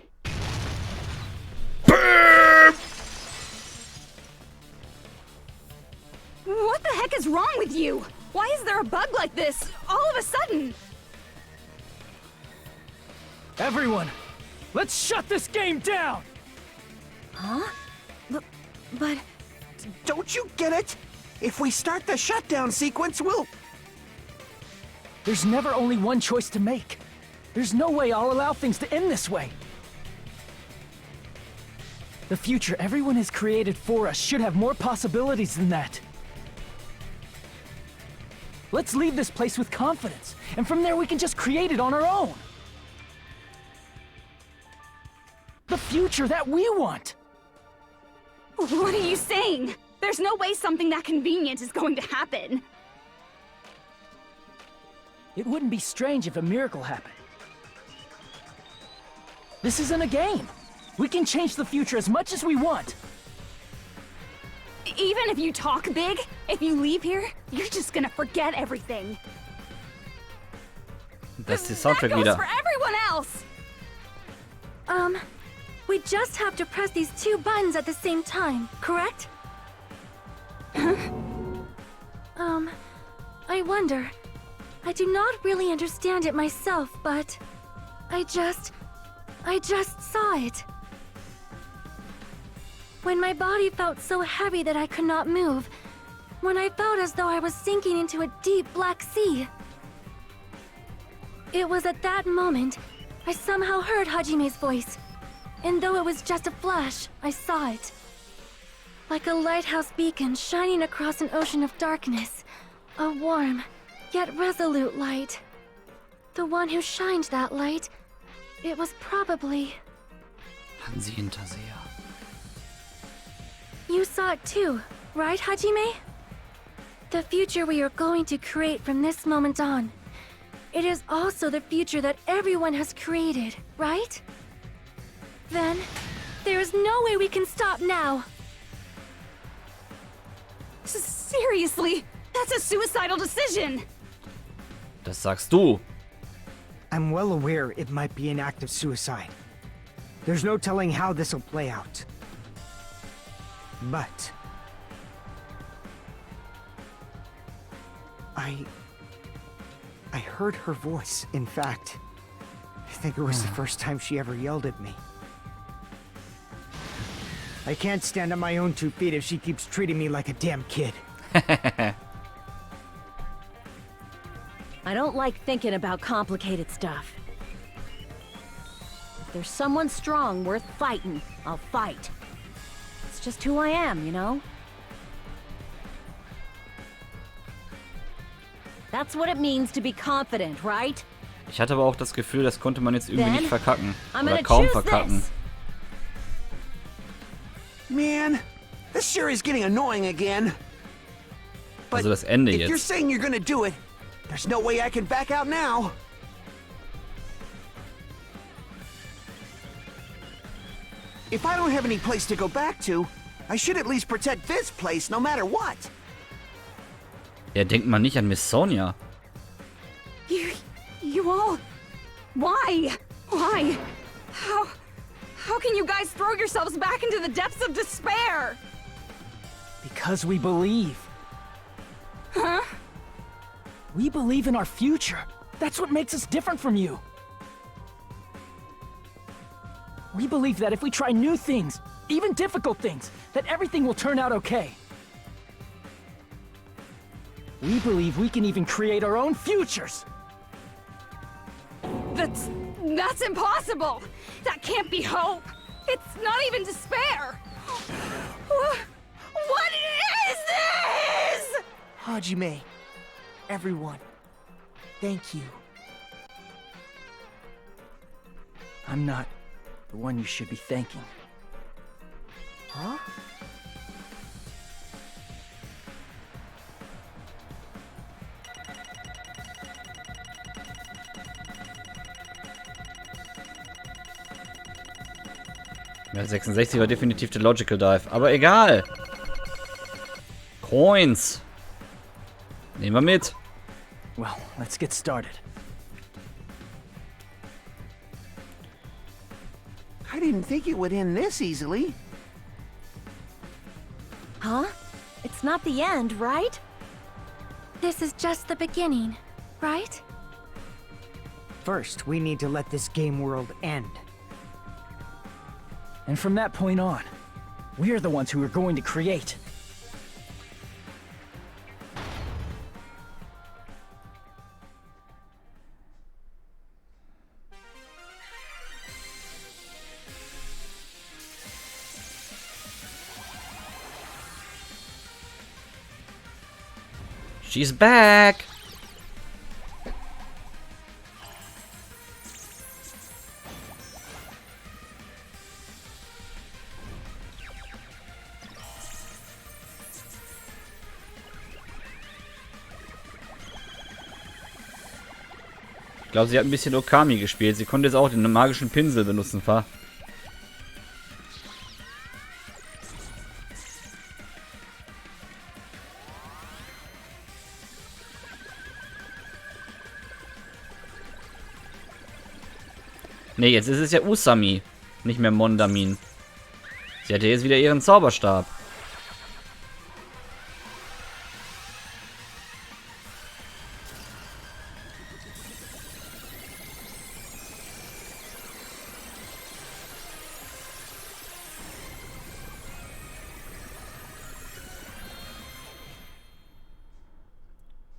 What the heck is wrong with you? Why is there a bug like this all of a sudden? Everyone, let's shut this game down! Huh? But... Don't you get it? If we start the shutdown sequence, we'll... There's never only one choice to make. There's no way I'll allow things to end this way. The future everyone has created for us should have more possibilities than that. Let's leave this place with confidence, and from there we can just create it on our own. The future that we want! What are you saying? There's no way something that convenient is going to happen. It wouldn't be strange if a miracle happened. This isn't a game. We can change the future as much as we want. Even if you talk big, if you leave here, you're just gonna forget everything. Das ist die That Soundtrack goes wieder. for everyone else! We just have to press these two buttons at the same time, correct? I wonder. I do not really understand it myself, but I just saw it. When my body felt so heavy that I could not move. When I felt as though I was sinking into a deep black sea. It was at that moment I somehow heard Hajime's voice. And though it was just a flash, I saw it. Like a lighthouse beacon shining across an ocean of darkness. A warm, yet resolute light. The one who shined that light, it was probably... Hansi Hinterseher. You saw it too, right, Hajime? The future we are going to create from this moment on. It is also the future that everyone has created, right? Then, there is no way we can stop now. Seriously, that's a suicidal decision! Das sagst du. I'm well aware it might be an act of suicide. There's no telling how this'll play out. But... I heard her voice. In fact, I think it was the first time she ever yelled at me. I can't stand on my own 2 feet if she keeps treating me like a damn kid. I don't like thinking about complicated stuff. If there's someone strong worth fighting, I'll fight. It's just who I am, you know? That's what it means to be confident, right? Ich hatte aber auch das Gefühl, das konnte man jetzt irgendwie nicht verkacken. I'm Oder gonna kaum choose verkacken. this. Man, this sure is getting annoying again. But Also das Ende if you're jetzt. saying you're gonna do it, there's no way I can back out now. If I don't have any place to go back to, I should at least protect this place no matter what. Ja, denkt man nicht an Miss Sonia. You all... Why? Why? How can you guys throw yourselves back into the depths of despair? Because we believe. Huh? We believe in our future. That's what makes us different from you. We believe that if we try new things, even difficult things, that everything will turn out okay. We believe we can even create our own futures. That's impossible! That can't be hope! It's not even despair! What is this?! Hajime, everyone, thank you. I'm not the one you should be thanking. Huh? Ja, 66 war definitiv der Logical Dive. Aber egal. Coins. Nehmen wir mit. Well, let's get started. I didn't think it would end this easily. Huh? It's not the end, right? This is just the beginning, right? First, we need to let this game world end. And from that point on, we're the ones who are going to create. She's back! Ich glaube, sie hat ein bisschen Okami gespielt. Sie konnte jetzt auch den magischen Pinsel benutzen, fa. Ne, jetzt ist es ja Usami, nicht mehr Mondamin. Sie hat ja jetzt wieder ihren Zauberstab.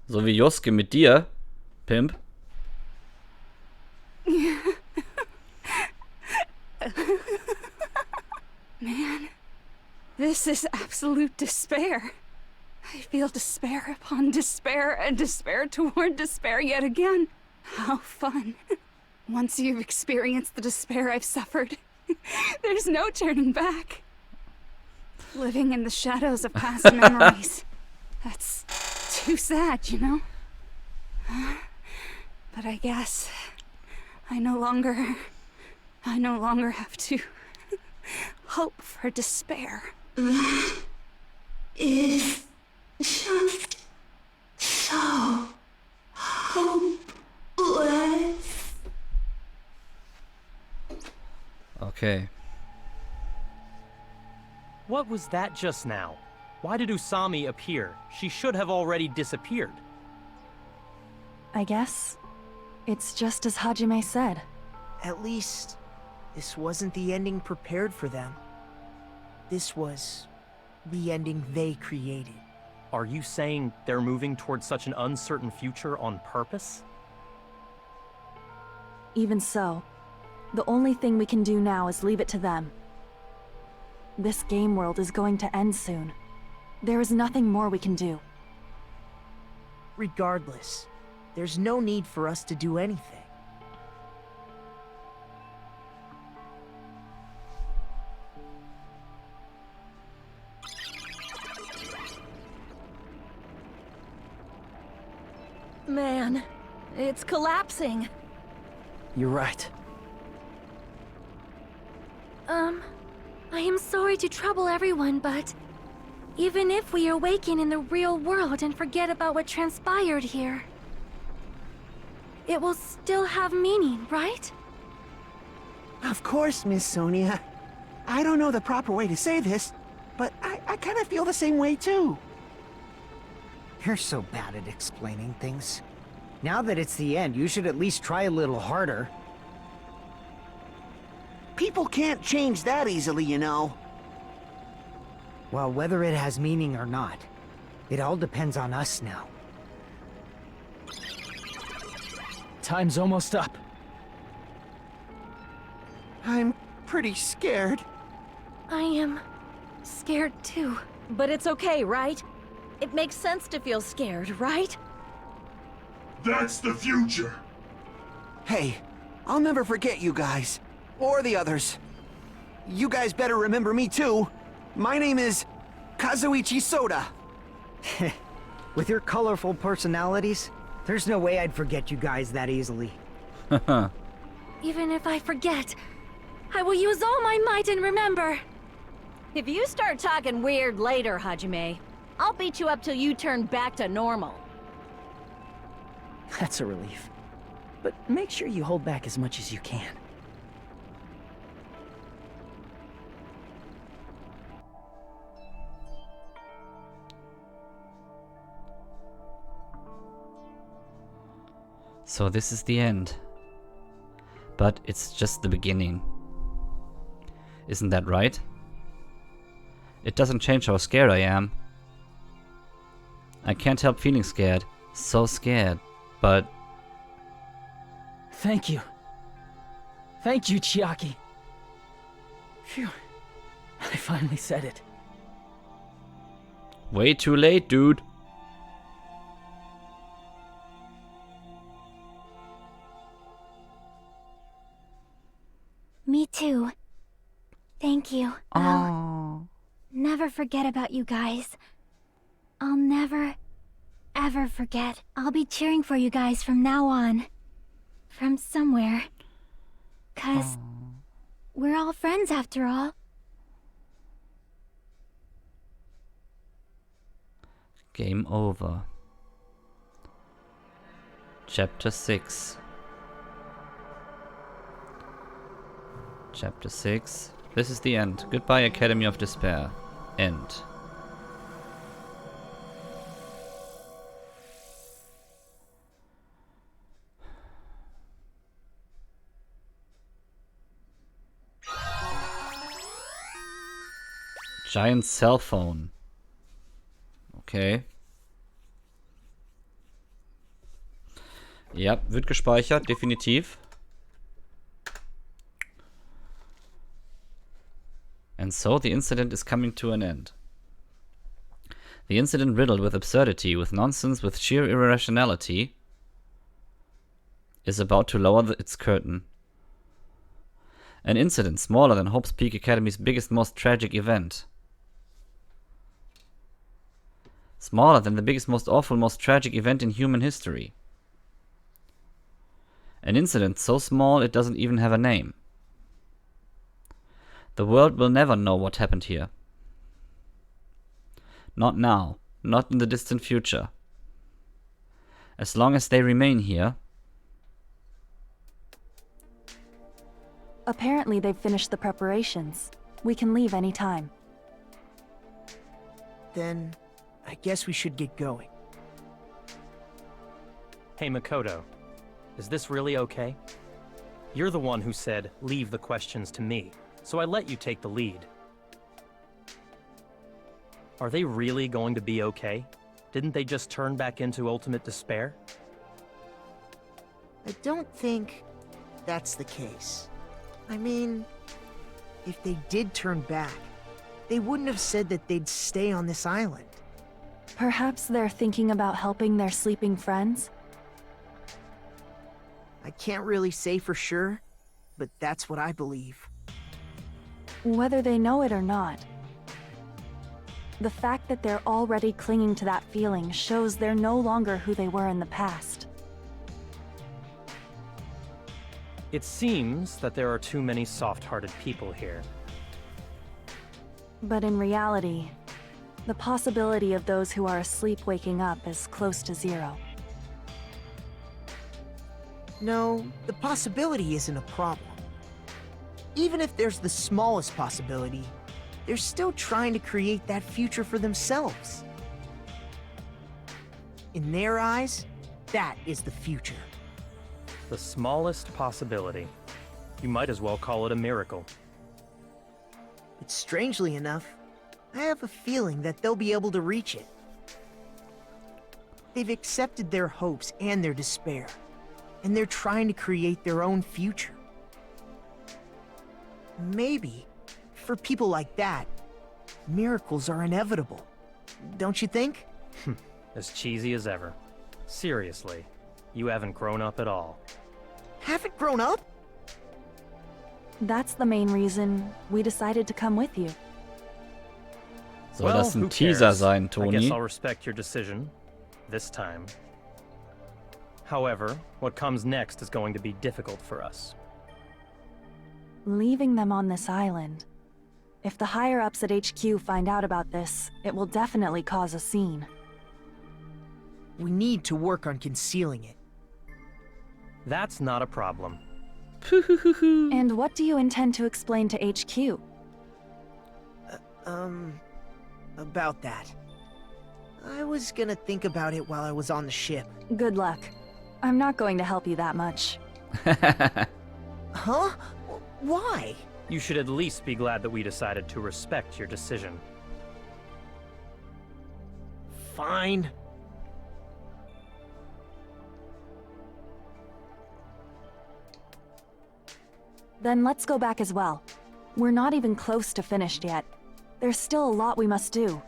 So wie Yosuke mit dir, Pimp. Man, this is absolute despair. I feel despair upon despair and despair toward despair yet again. How fun. Once you've experienced the despair I've suffered, there's no turning back. Living in the shadows of past memories. That's too sad, you know? But I guess I no longer have to hope for despair. That is just so hopeless. Okay. What was that just now? Why did Usami appear? She should have already disappeared. I guess it's just as Hajime said. At least, this wasn't the ending prepared for them. This was the ending they created. Are you saying they're moving towards such an uncertain future on purpose? Even so, the only thing we can do now is leave it to them. This game world is going to end soon. There is nothing more we can do. Regardless, there's no need for us to do anything. Man, it's collapsing. You're right. I am sorry to trouble everyone, but even if we awaken in the real world and forget about what transpired here, it will still have meaning, right? Of course, Miss Sonia. I don't know the proper way to say this, but I kind of feel the same way too. You're so bad at explaining things. Now that it's the end, you should at least try a little harder. People can't change that easily, you know. Well, whether it has meaning or not, it all depends on us now. Time's almost up. I'm pretty scared. I am scared too. But it's okay, right? It makes sense to feel scared, right? That's the future. Hey, I'll never forget you guys. Or the others. You guys better remember me too. My name is Kazuichi Soda. With your colorful personalities, there's no way I'd forget you guys that easily. Even if I forget, I will use all my might and remember. If you start talking weird later, Hajime, I'll beat you up till you turn back to normal. That's a relief. But make sure you hold back as much as you can. So this is the end. But it's just the beginning. Isn't that right? It doesn't change how scared I am. I can't help feeling scared. So scared. But... Thank you. Thank you, Chiaki. Phew. I finally said it. way too late, dude. too. Thank you. I'll never forget about you guys. I'll never, ever forget. I'll be cheering for you guys from now on. From somewhere. 'Cause we're all friends after all. Game over. Chapter 6. Chapter 6. This is the end. Goodbye, Academy of Despair. End. Giant cell phone. Okay. Ja, wird gespeichert, definitiv. And so the incident is coming to an end. The incident riddled with absurdity, with nonsense, with sheer irrationality, is about to lower its curtain. An incident smaller than Hope's Peak Academy's biggest, most tragic event. Smaller than the biggest, most awful, most tragic event in human history. An incident so small it doesn't even have a name. The world will never know what happened here. Not now, not in the distant future. As long as they remain here. Apparently they've finished the preparations. We can leave any time. Then, I guess we should get going. Hey, Makoto. Is this really okay? You're the one who said, leave the questions to me, so I let you take the lead. Are they really going to be okay? Didn't they just turn back into ultimate despair? I don't think that's the case. I mean, if they did turn back, they wouldn't have said that they'd stay on this island. Perhaps they're thinking about helping their sleeping friends? I can't really say for sure, but that's what I believe. Whether they know it or not, the fact that they're already clinging to that feeling shows they're no longer who they were in the past. It seems that there are too many soft-hearted people here. But in reality, the possibility of those who are asleep waking up is close to zero. No, the possibility isn't a problem. Even if there's the smallest possibility, they're still trying to create that future for themselves. In their eyes, that is the future. The smallest possibility. You might as well call it a miracle. But strangely enough, I have a feeling that they'll be able to reach it. They've accepted their hopes and their despair, and they're trying to create their own future. Maybe, for people like that, miracles are inevitable. Don't you think? As cheesy as ever. Seriously, you haven't grown up at all. Haven't grown up? That's the main reason we decided to come with you. Soll das ein Teaser sein, I Toni? guess I'll respect your decision. This time. However, what comes next is going to be difficult for us. Leaving them on this island. If the higher-ups at HQ find out about this, it will definitely cause a scene. We need to work on concealing it. That's not a problem. And what do you intend to explain to HQ? About that. I was gonna think about it while I was on the ship. Good luck. I'm not going to help you that much. Huh? Why? You should at least be glad that we decided to respect your decision. Fine. Then let's go back as well. We're not even close to finished yet. There's still a lot we must do.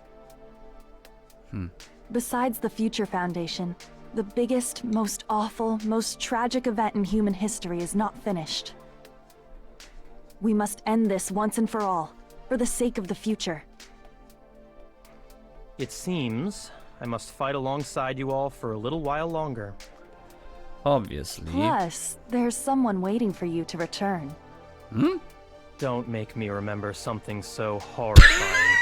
Besides the Future Foundation, the biggest, most awful, most tragic event in human history is not finished. We must end this once and for all, for the sake of the future. It seems I must fight alongside you all for a little while longer. Obviously. Plus, there's someone waiting for you to return. Hm? Don't make me remember something so horrifying.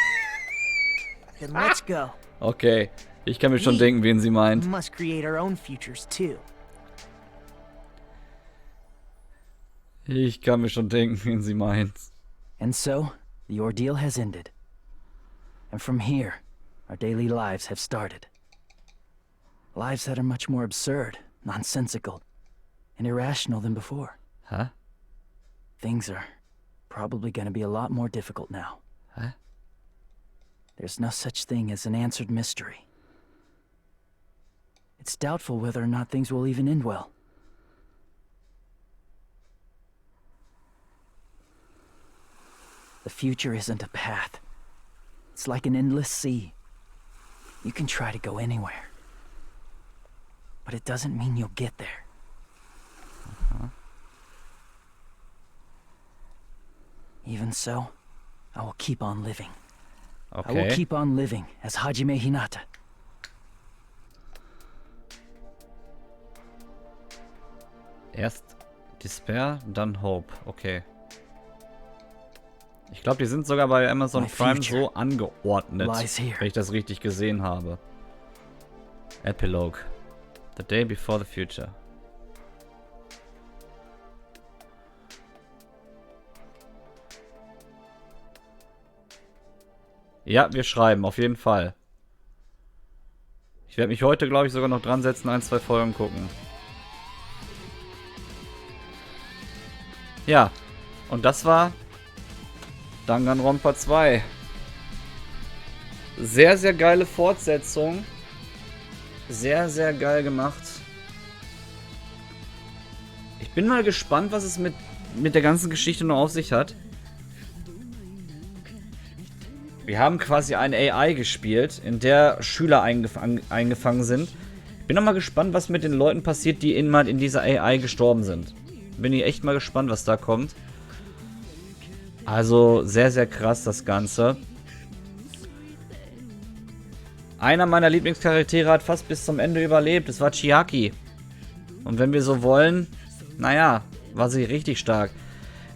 Then let's go. Okay, ich kann mir schon We denken, wen sie meint. must create our own futures too. Ich kann mir schon denken, wen sie meint. And so, the ordeal has ended. And from here, our daily lives have started. Lives that are much more absurd, nonsensical, and irrational than before. Hä? Things are probably gonna be a lot more difficult now. Hä? There's no such thing as an answered mystery. It's doubtful whether or not things will even end well. The future isn't a path. It's like an endless sea. You can try to go anywhere. But it doesn't mean you'll get there. Even so, I will keep on living. I will Okay. keep on living as Hajime Hinata. Erst Despair, dann Hope. Okay. Ich glaube, die sind sogar bei Amazon My Prime future so angeordnet, lies here. wenn ich das richtig gesehen habe. Epilogue. The day before the future. Ja, wir schreiben, auf jeden Fall. Ich werde mich heute, glaube ich, sogar noch dran setzen, 1, 2 Folgen gucken. Ja, und das war Danganronpa 2. Sehr, sehr geile Fortsetzung. Sehr, sehr geil gemacht. Ich bin mal gespannt, was es mit der ganzen Geschichte noch auf sich hat. Wir haben quasi eine AI gespielt, in der Schüler eingefangen sind. Ich bin noch mal gespannt, was mit den Leuten passiert, die in dieser AI gestorben sind. Bin ich echt mal gespannt, was da kommt. Also sehr, sehr krass das Ganze. Einer meiner Lieblingscharaktere hat fast bis zum Ende überlebt. Das war Chiaki. Und wenn wir so wollen, naja, war sie richtig stark.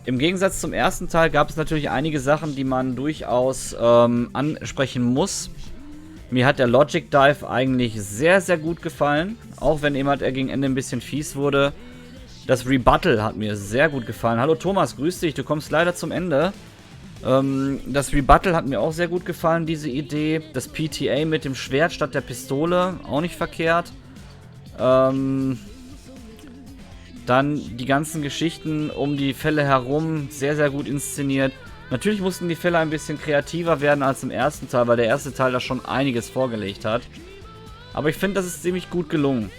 Im Gegensatz zum ersten Teil gab es natürlich einige Sachen, die man durchaus ansprechen muss. Mir hat der Logic Dive eigentlich sehr, sehr gut gefallen. Auch wenn er gegen Ende ein bisschen fies wurde. Das Rebuttal hat mir sehr gut gefallen. Hallo Thomas, grüß dich. Du kommst leider zum Ende. Das Rebuttal hat mir auch sehr gut gefallen, diese Idee. Das PTA mit dem Schwert statt der Pistole, auch nicht verkehrt. Dann die ganzen Geschichten um die Fälle herum, sehr, sehr gut inszeniert. Natürlich mussten die Fälle ein bisschen kreativer werden als im ersten Teil, weil der erste Teil da schon einiges vorgelegt hat. Aber ich finde, das ist ziemlich gut gelungen.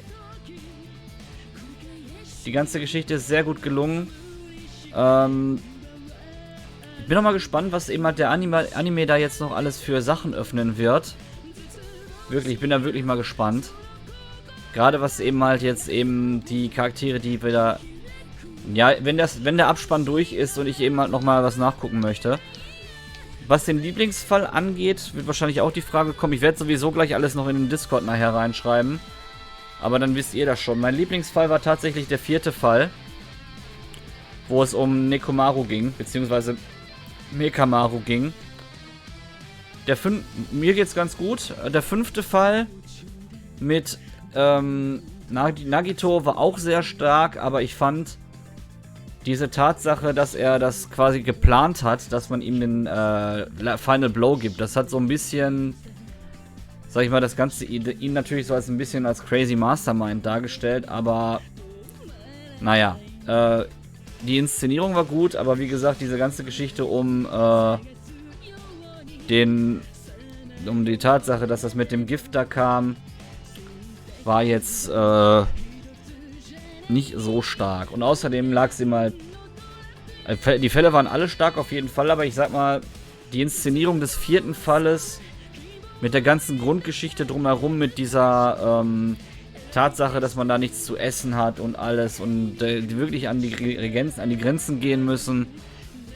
Die ganze Geschichte ist sehr gut gelungen. Ich bin noch mal gespannt, was eben der Anime da jetzt noch alles für Sachen öffnen wird. Wirklich, ich bin da wirklich mal gespannt. Gerade was eben jetzt die Charaktere, die wieder... Ja, wenn der Abspann durch ist und ich eben noch mal was nachgucken möchte. Was den Lieblingsfall angeht, wird wahrscheinlich auch die Frage kommen. Ich werde sowieso gleich alles noch in den Discord nachher reinschreiben. Aber dann wisst ihr das schon. Mein Lieblingsfall war tatsächlich der 4. Fall. Wo es um Nekomaru ging, beziehungsweise Mekamaru ging. Mir geht's ganz gut. Der 5. Fall mit Nagito war auch sehr stark, aber ich fand diese Tatsache, dass er das quasi geplant hat, dass man ihm den Final Blow gibt, das hat so ein bisschen, sag ich mal, das Ganze ihn natürlich so ein bisschen als Crazy Mastermind dargestellt, aber naja, die Inszenierung war gut, aber wie gesagt, diese ganze Geschichte um die Tatsache, dass das mit dem Gift da kam, war jetzt nicht so stark. Und außerdem lag sie mal... Die Fälle waren alle stark auf jeden Fall, aber ich sag mal, die Inszenierung des 4. Falles mit der ganzen Grundgeschichte drumherum, mit dieser Tatsache, dass man da nichts zu essen hat und alles und die wirklich an die Grenzen gehen müssen,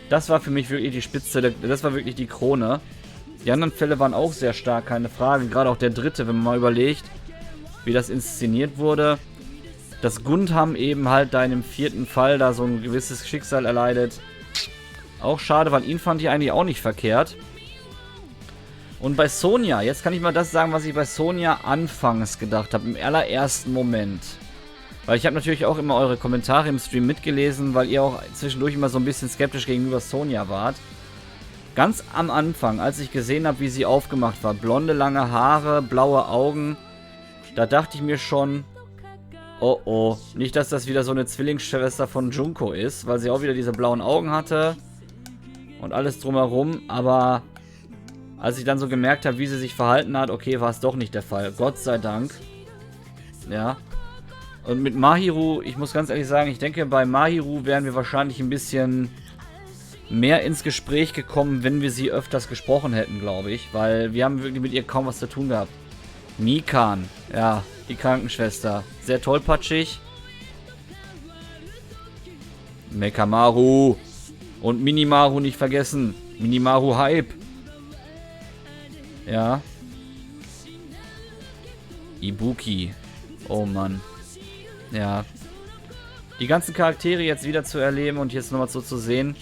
Das war für mich wirklich die Spitze, das war wirklich die Krone. Die anderen Fälle waren auch sehr stark, keine Frage. Gerade auch der dritte, wenn man mal überlegt, wie das inszeniert wurde. Dass Gundam eben halt da in dem vierten Fall da so ein gewisses Schicksal erleidet. Auch schade, weil ihn fand ich eigentlich auch nicht verkehrt. Und bei Sonja, jetzt kann ich mal das sagen, was ich bei Sonja anfangs gedacht habe, im allerersten Moment. Weil ich habe natürlich auch immer eure Kommentare im Stream mitgelesen, weil ihr auch zwischendurch immer so ein bisschen skeptisch gegenüber Sonja wart. Ganz am Anfang, als ich gesehen habe, wie sie aufgemacht war, blonde, lange Haare, blaue Augen, da dachte ich mir schon, oh oh, nicht, dass das wieder so eine Zwillingsschwester von Junko ist, weil sie auch wieder diese blauen Augen hatte und alles drumherum, aber als ich dann so gemerkt habe, wie sie sich verhalten hat, okay, war es doch nicht der Fall. Gott sei Dank. Ja. Und mit Mahiru, ich muss ganz ehrlich sagen, ich denke, bei Mahiru wären wir wahrscheinlich ein bisschen mehr ins Gespräch gekommen, wenn wir sie öfters gesprochen hätten, glaube ich. Weil wir haben wirklich mit ihr kaum was zu tun gehabt. Mikan, ja, die Krankenschwester. Sehr tollpatschig. Mekamaru. Und Minimaru nicht vergessen. Minimaru Hype. Ja. Ibuki. Oh Mann. Ja. Die ganzen Charaktere jetzt wieder zu erleben und jetzt nochmal so zu sehen.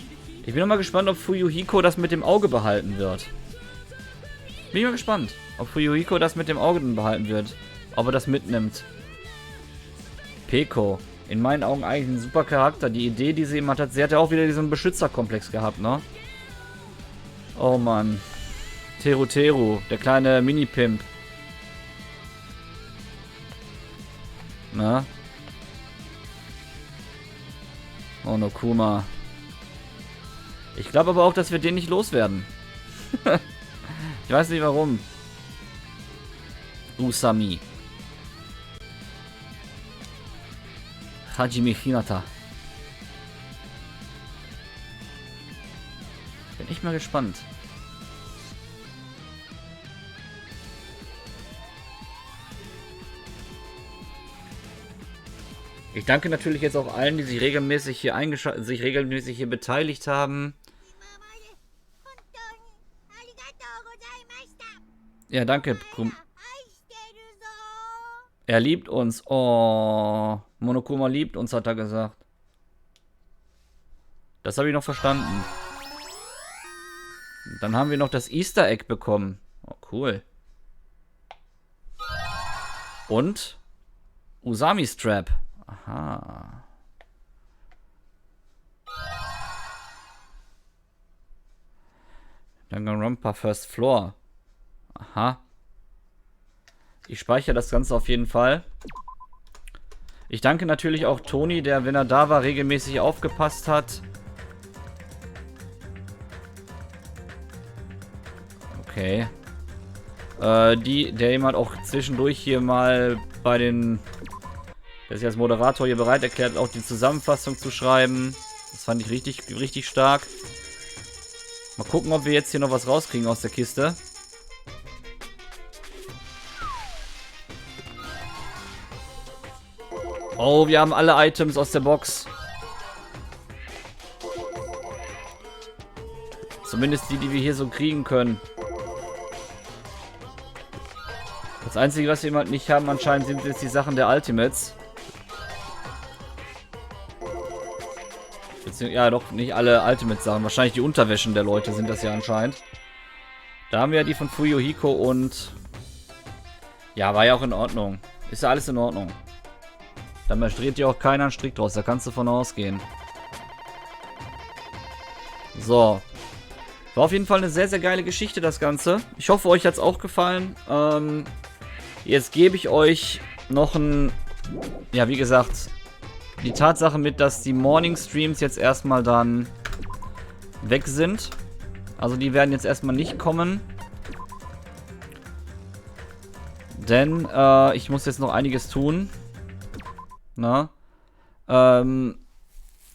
Ich bin nochmal gespannt, ob Fuyuhiko das mit dem Auge behalten wird. Bin ich mal gespannt, ob Fuyuhiko das mit dem Auge behalten wird. Ob er das mitnimmt. Peko. In meinen Augen eigentlich ein super Charakter. Die Idee, die sie ihm hat, sie hat ja auch wieder diesen Beschützerkomplex gehabt, ne? Oh Mann. Teru Teru, der kleine Mini-Pimp. Na? Monokuma. Ich glaube aber auch, dass wir den nicht loswerden. Ich weiß nicht warum. Usami. Hajime Hinata. Bin echt mal gespannt. Ich danke natürlich jetzt auch allen, die sich regelmäßig hier regelmäßig hier beteiligt haben. Ja, danke. Er liebt uns. Oh, Monokuma liebt uns, hat er gesagt. Das habe ich noch verstanden. Dann haben wir noch das Easter Egg bekommen. Oh, cool. Und Usami Strap. Aha. Danganronpa First Floor. Aha. Ich speichere das Ganze auf jeden Fall. Ich danke natürlich auch Toni, der, wenn er da war, regelmäßig aufgepasst hat. Okay. Der jemand auch zwischendurch hier mal bei den... Der sich als Moderator hier bereit erklärt, auch die Zusammenfassung zu schreiben. Das fand ich richtig stark. Mal gucken, ob wir jetzt hier noch was rauskriegen aus der Kiste. Oh, wir haben alle Items aus der Box. Zumindest die, die wir hier so kriegen können. Das Einzige, was wir halt nicht haben anscheinend, sind jetzt die Sachen der Ultimates. Ja, doch, nicht alle Ultimate-Sachen. Wahrscheinlich die Unterwäschen der Leute sind das ja anscheinend. Da haben wir ja die von Fuyuhiko und... Ja, war ja auch in Ordnung. Ist ja alles in Ordnung. Da dreht ja auch keiner einen Strick draus. Da kannst du von ausgehen. So. War auf jeden Fall eine sehr geile Geschichte, das Ganze. Ich hoffe, euch hat es auch gefallen. Jetzt gebe ich euch noch ein... Ja, wie gesagt... Die Tatsache mit, dass die Morning Streams jetzt erstmal dann weg sind. Also die werden jetzt erstmal nicht kommen. Denn ich muss jetzt noch einiges tun. Na?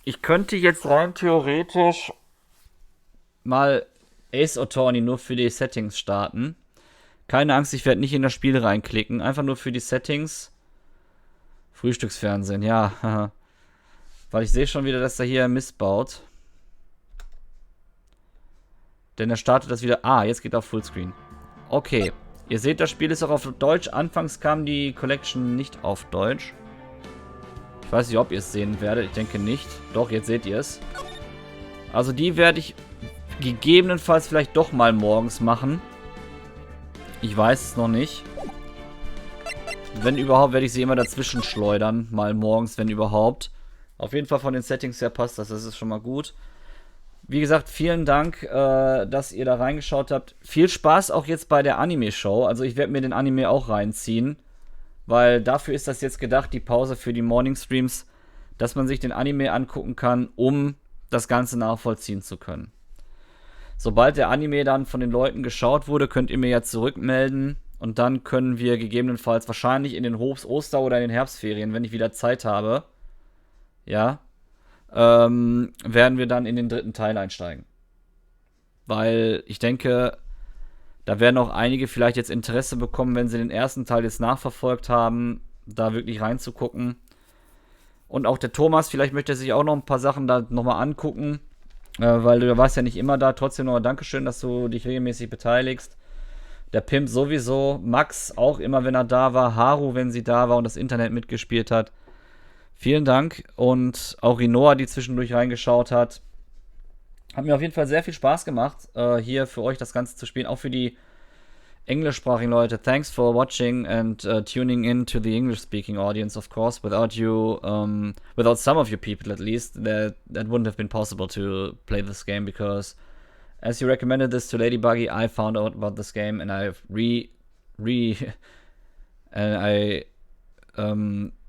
Ich könnte jetzt rein theoretisch mal Ace Attorney nur für die Settings starten. Keine Angst, ich werde nicht in das Spiel reinklicken. Einfach nur für die Settings. Frühstücksfernsehen, ja. Weil ich sehe schon wieder, dass er hier Mist baut. Denn er startet das wieder. Ah, jetzt geht er auf Fullscreen. Okay. Ihr seht, das Spiel ist auch auf Deutsch. Anfangs kam die Collection nicht auf Deutsch. Ich weiß nicht, ob ihr es sehen werdet. Ich denke nicht. Doch, jetzt seht ihr es. Also die werde ich gegebenenfalls vielleicht doch mal morgens machen. Ich weiß es noch nicht. Wenn überhaupt, werde ich sie immer dazwischen schleudern. Mal morgens, wenn überhaupt. Auf jeden Fall von den Settings her passt das. Das ist schon mal gut. Wie gesagt, vielen Dank, dass ihr da reingeschaut habt. Viel Spaß auch jetzt bei der Anime-Show. Also ich werde mir den Anime auch reinziehen. Weil dafür ist das jetzt gedacht, die Pause für die Morning-Streams, dass man sich den Anime angucken kann, um das Ganze nachvollziehen zu können. Sobald der Anime dann von den Leuten geschaut wurde, könnt ihr mir ja zurückmelden. Und dann können wir gegebenenfalls wahrscheinlich in den Oster- oder in den Herbstferien, wenn ich wieder Zeit habe, ja, werden wir dann in den 3. Teil einsteigen. Weil ich denke, da werden auch einige vielleicht jetzt Interesse bekommen, wenn sie den 1. Teil jetzt nachverfolgt haben, da wirklich reinzugucken. Und auch der Thomas, vielleicht möchte er sich auch noch ein paar Sachen da nochmal angucken, weil du warst ja nicht immer da. Trotzdem nochmal Dankeschön, dass du dich regelmäßig beteiligst. Der Pimp sowieso, Max auch immer, wenn er da war, Haru, wenn sie da war und das Internet mitgespielt hat. Vielen Dank und auch Rinoa, die zwischendurch reingeschaut hat. Hat mir auf jeden Fall sehr viel Spaß gemacht, hier für euch das Ganze zu spielen, auch für die englischsprachigen Leute. Thanks for watching and tuning in to the English-speaking audience, of course. Without you, without some of you people at least, that wouldn't have been possible to play this game because as you recommended this to Ladybuggy, I found out about this game and I've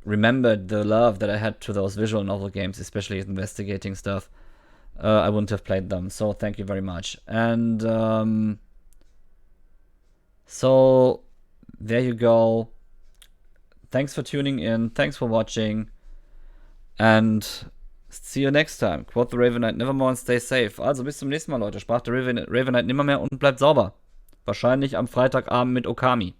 remembered the love that I had to those visual novel games, especially investigating stuff. I wouldn't have played them, so thank you very much. And so there you go. Thanks for tuning in, thanks for watching, and see you next time. Quote the Raven Knight nevermore and stay safe. Also bis zum nächsten Mal, Leute. Sprach der Raven Knight nimmermehr und bleibt sauber. Wahrscheinlich am Freitagabend mit Okami.